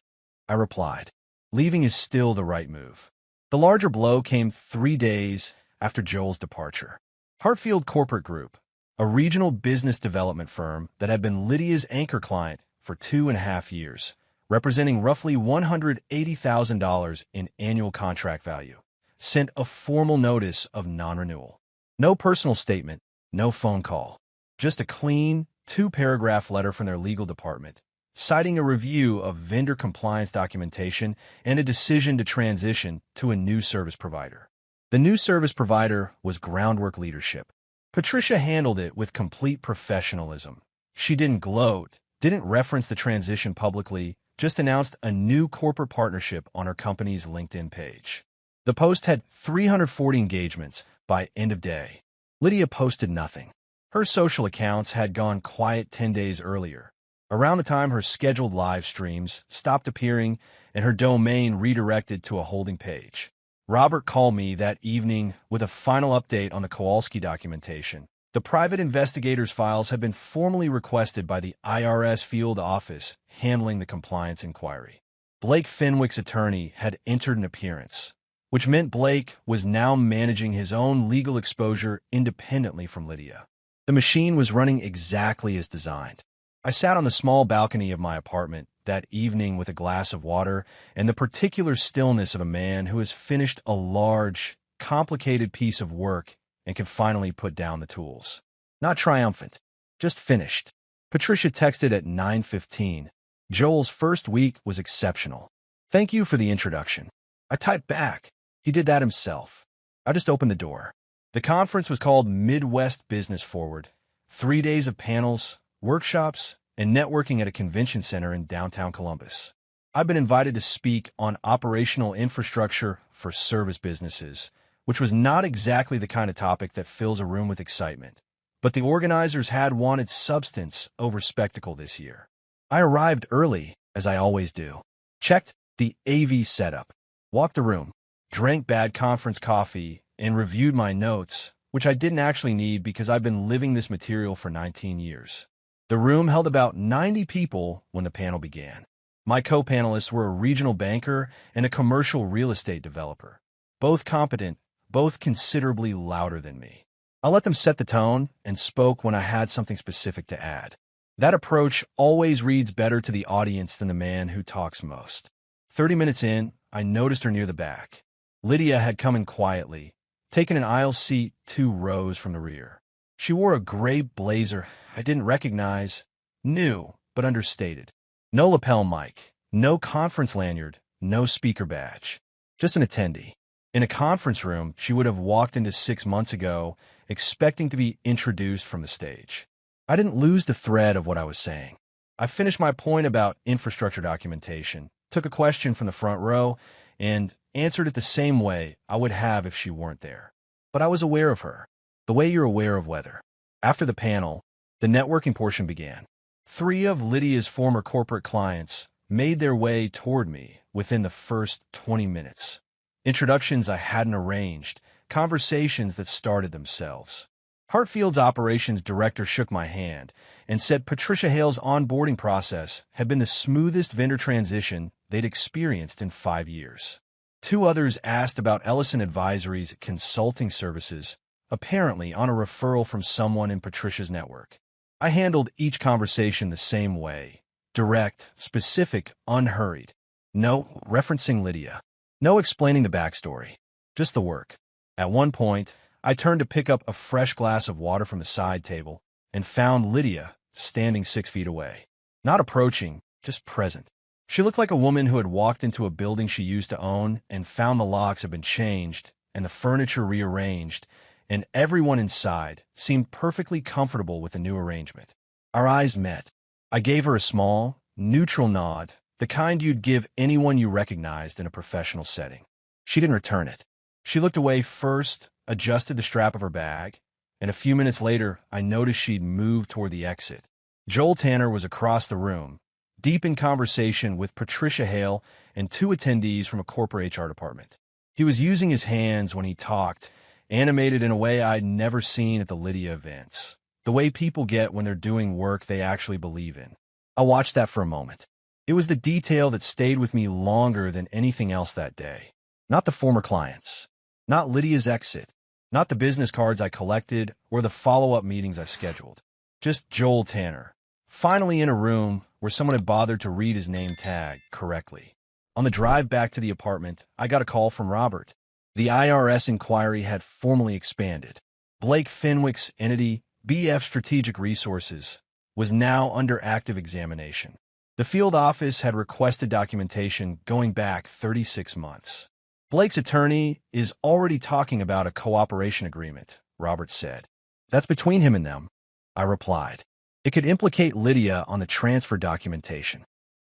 Speaker 1: I replied. Leaving is still the right move. The larger blow came 3 days after Joel's departure. Hartfield Corporate Group, a regional business development firm that had been Lydia's anchor client for 2.5 years, representing roughly $180,000 in annual contract value, sent a formal notice of non-renewal. No personal statement, no phone call, just a clean 2-paragraph letter from their legal department, citing a review of vendor compliance documentation and a decision to transition to a new service provider. The new service provider was Groundwork Leadership. Patricia handled it with complete professionalism. She didn't gloat, didn't reference the transition publicly, just announced a new corporate partnership on her company's LinkedIn page. The post had 340 engagements by end of day. Lydia posted nothing. Her social accounts had gone quiet 10 days earlier, around the time her scheduled live streams stopped appearing and her domain redirected to a holding page. Robert called me that evening with a final update on the Kowalski documentation. The private investigator's files had been formally requested by the IRS field office handling the compliance inquiry. Blake Fenwick's attorney had entered an appearance, which meant Blake was now managing his own legal exposure independently from Lydia. The machine was running exactly as designed. I sat on the small balcony of my apartment that evening with a glass of water and the particular stillness of a man who has finished a large, complicated piece of work and could finally put down the tools. Not triumphant, just finished. Patricia texted at 9:15. Joel's first week was exceptional. Thank you for the introduction. I typed back. He did that himself. I just opened the door. The conference was called Midwest Business Forward. 3 days of panels, workshops, and networking at a convention center in downtown Columbus. I've been invited to speak on operational infrastructure for service businesses, which was not exactly the kind of topic that fills a room with excitement. But the organizers had wanted substance over spectacle this year. I arrived early, as I always do. Checked the AV setup, walked the room, drank bad conference coffee, and reviewed my notes, which I didn't actually need because I've been living this material for 19 years. The room held about 90 people when the panel began. My co-panelists were a regional banker and a commercial real estate developer. Both competent, both considerably louder than me. I let them set the tone and spoke when I had something specific to add. That approach always reads better to the audience than the man who talks most. 30 minutes in, I noticed her near the back. Lydia had come in quietly, taken an aisle seat 2 rows from the rear. She wore a gray blazer I didn't recognize, new but understated. No lapel mic, no conference lanyard, no speaker badge. Just an attendee. In a conference room, she would have walked into 6 months ago, expecting to be introduced from the stage. I didn't lose the thread of what I was saying. I finished my point about infrastructure documentation, took a question from the front row, and answered it the same way I would have if she weren't there. But I was aware of her, the way you're aware of weather. After the panel, the networking portion began. 3 of Lydia's former corporate clients made their way toward me within the first 20 minutes. Introductions I hadn't arranged, conversations that started themselves. Hartfield's operations director shook my hand and said Patricia Hale's onboarding process had been the smoothest vendor transition they'd experienced in 5 years. 2 others asked about Ellison Advisory's consulting services, apparently on a referral from someone in Patricia's network. I handled each conversation the same way. Direct, specific, unhurried. No referencing Lydia. No explaining the backstory. Just the work. At one point, I turned to pick up a fresh glass of water from the side table and found Lydia standing 6 feet away. Not approaching, just present. She looked like a woman who had walked into a building she used to own and found the locks had been changed and the furniture rearranged, and everyone inside seemed perfectly comfortable with the new arrangement. Our eyes met. I gave her a small, neutral nod, the kind you'd give anyone you recognized in a professional setting. She didn't return it. She looked away first, adjusted the strap of her bag, and a few minutes later, I noticed she'd moved toward the exit. Joel Tanner was across the room, deep in conversation with Patricia Hale and 2 attendees from a corporate HR department. He was using his hands when he talked, animated in a way I'd never seen at the Lydia events. The way people get when they're doing work they actually believe in. I watched that for a moment. It was the detail that stayed with me longer than anything else that day. Not the former clients. Not Lydia's exit. Not the business cards I collected or the follow-up meetings I scheduled. Just Joel Tanner, finally in a room where someone had bothered to read his name tag correctly. On the drive back to the apartment, I got a call from Robert. The IRS inquiry had formally expanded. Blake Fenwick's entity, BF Strategic Resources, was now under active examination. The field office had requested documentation going back 36 months. Blake's attorney is already talking about a cooperation agreement, Robert said. That's between him and them, I replied. It could implicate Lydia on the transfer documentation.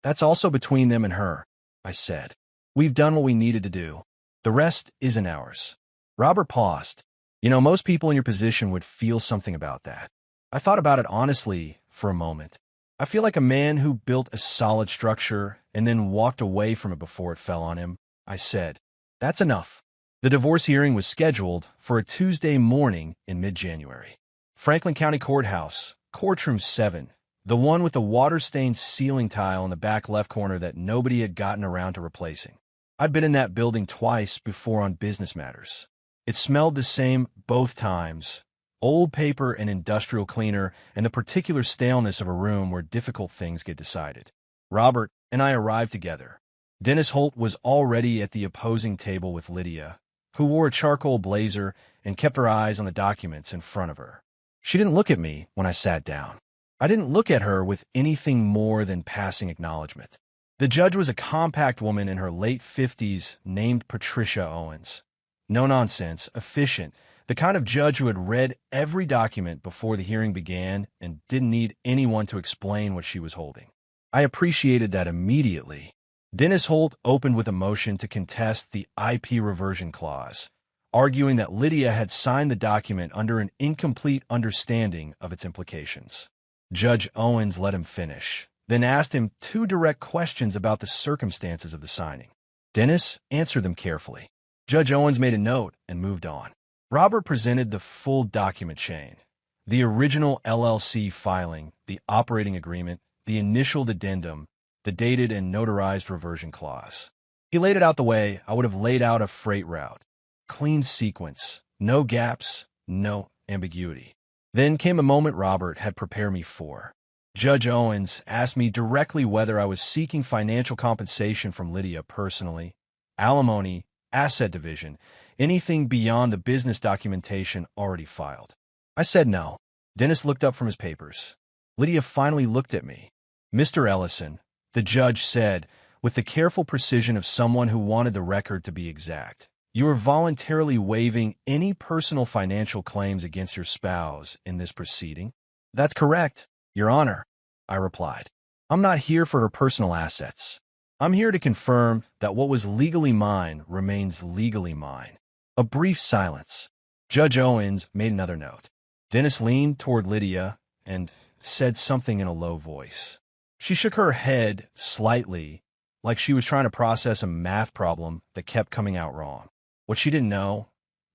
Speaker 1: That's also between them and her, I said. We've done what we needed to do. The rest isn't ours. Robert paused. Most people in your position would feel something about that. I thought about it honestly for a moment. I feel like a man who built a solid structure and then walked away from it before it fell on him. I said, that's enough. The divorce hearing was scheduled for a Tuesday morning in mid-January. Franklin County Courthouse, Courtroom 7, the one with the water-stained ceiling tile in the back left corner that nobody had gotten around to replacing. I'd been in that building twice before on business matters. It smelled the same both times, old paper and industrial cleaner, and the particular staleness of a room where difficult things get decided. Robert and I arrived together. Dennis Holt was already at the opposing table with Lydia, who wore a charcoal blazer and kept her eyes on the documents in front of her. She didn't look at me when I sat down. I didn't look at her with anything more than passing acknowledgement. The judge was a compact woman in her late 50s named Patricia Owens. No nonsense, efficient, the kind of judge who had read every document before the hearing began and didn't need anyone to explain what she was holding. I appreciated that immediately. Dennis Holt opened with a motion to contest the IP reversion clause, arguing that Lydia had signed the document under an incomplete understanding of its implications. Judge Owens let him finish, then asked him 2 direct questions about the circumstances of the signing. Dennis answered them carefully. Judge Owens made a note and moved on. Robert presented the full document chain: the original LLC filing, the operating agreement, the initial addendum, the dated and notarized reversion clause. He laid it out the way I would have laid out a freight route. Clean sequence, no gaps, no ambiguity. Then came a moment Robert had prepared me for. Judge Owens asked me directly whether I was seeking financial compensation from Lydia personally, alimony, asset division, anything beyond the business documentation already filed. I said no. Dennis looked up from his papers. Lydia finally looked at me. "Mr. Ellison," the judge said, with the careful precision of someone who wanted the record to be exact, "you are voluntarily waiving any personal financial claims against your spouse in this proceeding?" "That's correct, Your Honor," I replied. "I'm not here for her personal assets. I'm here to confirm that what was legally mine remains legally mine." A brief silence. Judge Owens made another note. Dennis leaned toward Lydia and said something in a low voice. She shook her head slightly, like she was trying to process a math problem that kept coming out wrong. What she didn't know,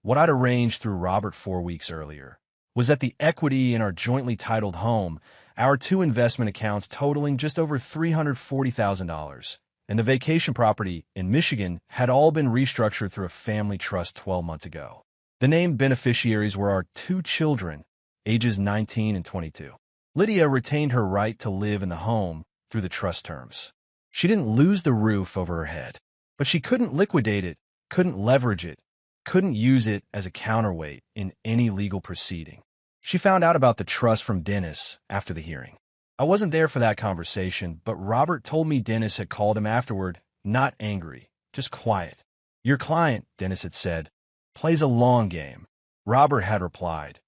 Speaker 1: what I'd arranged through Robert 4 weeks earlier, was that the equity in our jointly titled home, our 2 investment accounts totaling just over $340,000, and the vacation property in Michigan had all been restructured through a family trust 12 months ago. The named beneficiaries were our 2 children, ages 19 and 22. Lydia retained her right to live in the home through the trust terms. She didn't lose the roof over her head, but she couldn't liquidate it, couldn't leverage it, couldn't use it as a counterweight in any legal proceeding. She found out about the trust from Dennis after the hearing. I wasn't there for that conversation, but Robert told me Dennis had called him afterward, not angry, just quiet. "Your client," Dennis had said, "plays a long game." Robert had replied,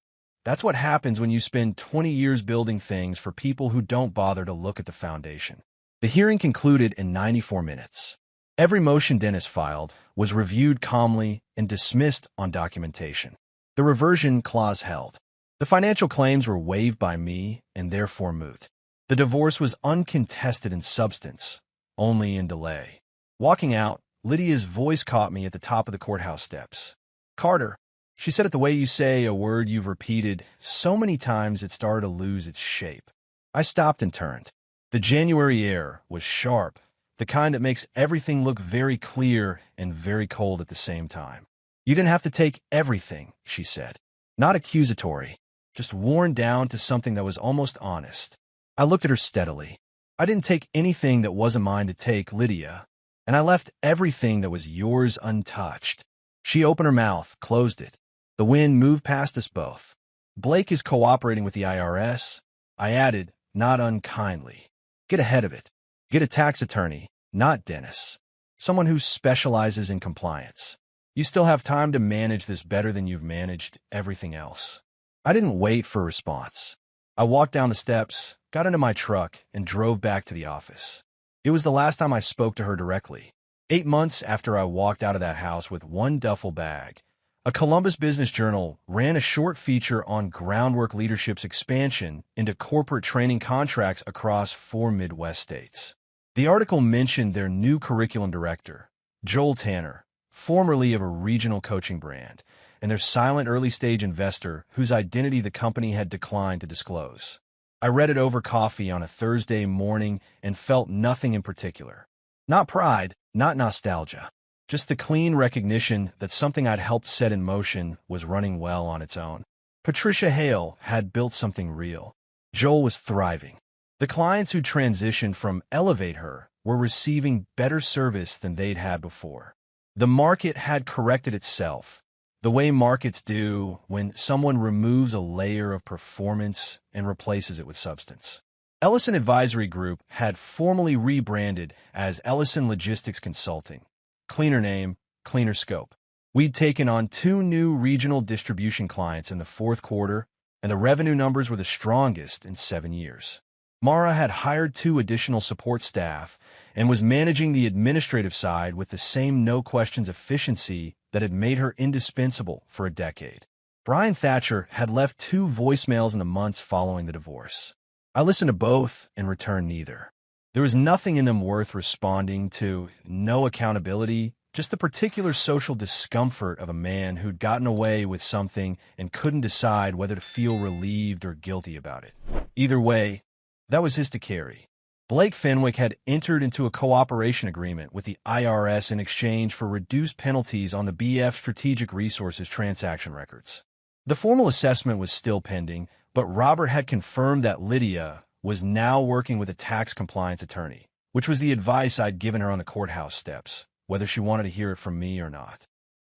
Speaker 1: "That's what happens when you spend 20 years building things for people who don't bother to look at the foundation." The hearing concluded in 94 minutes. Every motion Dennis filed was reviewed calmly and dismissed on documentation. The reversion clause held. The financial claims were waived by me and therefore moot. The divorce was uncontested in substance, only in delay. Walking out, Lydia's voice caught me at the top of the courthouse steps. "Carter," she said it the way you say a word you've repeated so many times it started to lose its shape. I stopped and turned. The January air was sharp, the kind that makes everything look very clear and very cold at the same time. "You didn't have to take everything," she said. Not accusatory, just worn down to something that was almost honest. I looked at her steadily. "I didn't take anything that wasn't mine to take, Lydia, and I left everything that was yours untouched." She opened her mouth, closed it. The wind moved past us both. "Blake is cooperating with the IRS," I added, not unkindly. "Get ahead of it. Get a tax attorney, not Dennis. Someone who specializes in compliance. You still have time to manage this better than you've managed everything else." I didn't wait for a response. I walked down the steps, got into my truck, and drove back to the office. It was the last time I spoke to her directly. 8 months after I walked out of that house with one duffel bag, a Columbus Business Journal ran a short feature on Groundwork Leadership's expansion into corporate training contracts across 4 Midwest states. The article mentioned their new curriculum director, Joel Tanner, formerly of a regional coaching brand, and their silent early-stage investor whose identity the company had declined to disclose. I read it over coffee on a Thursday morning and felt nothing in particular. Not pride, not nostalgia, just the clean recognition that something I'd helped set in motion was running well on its own. Patricia Hale had built something real. Joel was thriving. The clients who transitioned from Elevate Her were receiving better service than they'd had before. The market had corrected itself, the way markets do when someone removes a layer of performance and replaces it with substance. Ellison Advisory Group had formally rebranded as Ellison Logistics Consulting. Cleaner name, cleaner scope. We'd taken on 2 new regional distribution clients in the fourth quarter, and the revenue numbers were the strongest in 7 years. Mara had hired 2 additional support staff and was managing the administrative side with the same no-questions efficiency that had made her indispensable for a decade. Brian Thatcher had left 2 voicemails in the months following the divorce. I listened to both and returned neither. There was nothing in them worth responding to, no accountability, just the particular social discomfort of a man who'd gotten away with something and couldn't decide whether to feel relieved or guilty about it. Either way, that was his to carry. Blake Fenwick had entered into a cooperation agreement with the IRS in exchange for reduced penalties on the BF Strategic Resources transaction records. The formal assessment was still pending, but Robert had confirmed that Lydia was now working with a tax compliance attorney, which was the advice I'd given her on the courthouse steps, whether she wanted to hear it from me or not.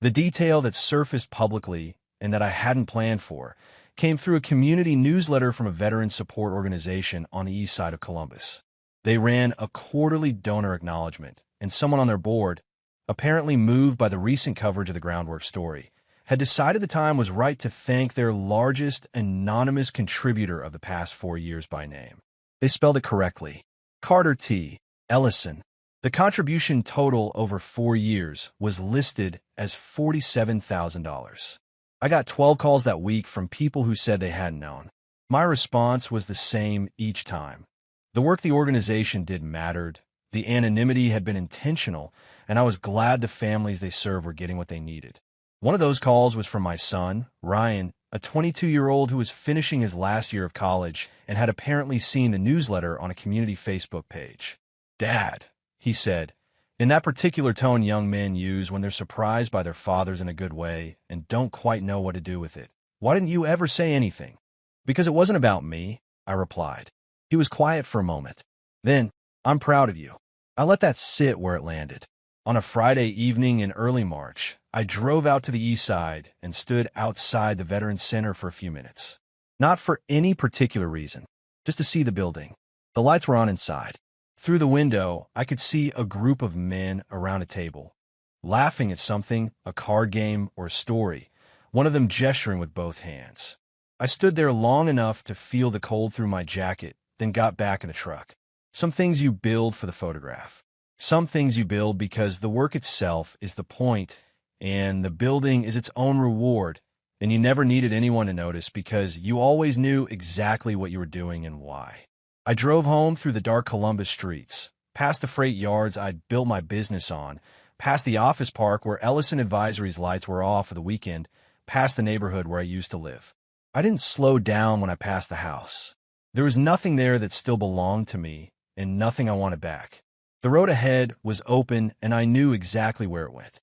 Speaker 1: The detail that surfaced publicly and that I hadn't planned for came through a community newsletter from a veteran support organization on the east side of Columbus. They ran a quarterly donor acknowledgement, and someone on their board, apparently moved by the recent coverage of the Groundwork story, had decided the time was right to thank their largest anonymous contributor of the past 4 years by name. They spelled it correctly. Carter T. Ellison. The contribution total over 4 years was listed as $47,000. I got 12 calls that week from people who said they hadn't known. My response was the same each time. The work the organization did mattered, the anonymity had been intentional, and I was glad the families they serve were getting what they needed. One of those calls was from my son, Ryan, a 22-year-old who was finishing his last year of college and had apparently seen the newsletter on a community Facebook page. "Dad," he said, in that particular tone young men use when they're surprised by their fathers in a good way and don't quite know what to do with it. "Why didn't you ever say anything?" "Because it wasn't about me," I replied. He was quiet for a moment. Then, "I'm proud of you." I let that sit where it landed. On a Friday evening in early March, I drove out to the east side and stood outside the Veterans Center for a few minutes. Not for any particular reason, just to see the building. The lights were on inside. Through the window, I could see a group of men around a table, laughing at something, a card game or a story, one of them gesturing with both hands. I stood there long enough to feel the cold through my jacket, then got back in the truck. Some things you build for the photograph. Some things you build because the work itself is the point, and the building is its own reward, and you never needed anyone to notice because you always knew exactly what you were doing and why. I drove home through the dark Columbus streets, past the freight yards I'd built my business on, past the office park where Ellison Advisory's lights were off for the weekend, past the neighborhood where I used to live. I didn't slow down when I passed the house. There was nothing there that still belonged to me, and nothing I wanted back. The road ahead was open, and I knew exactly where it went.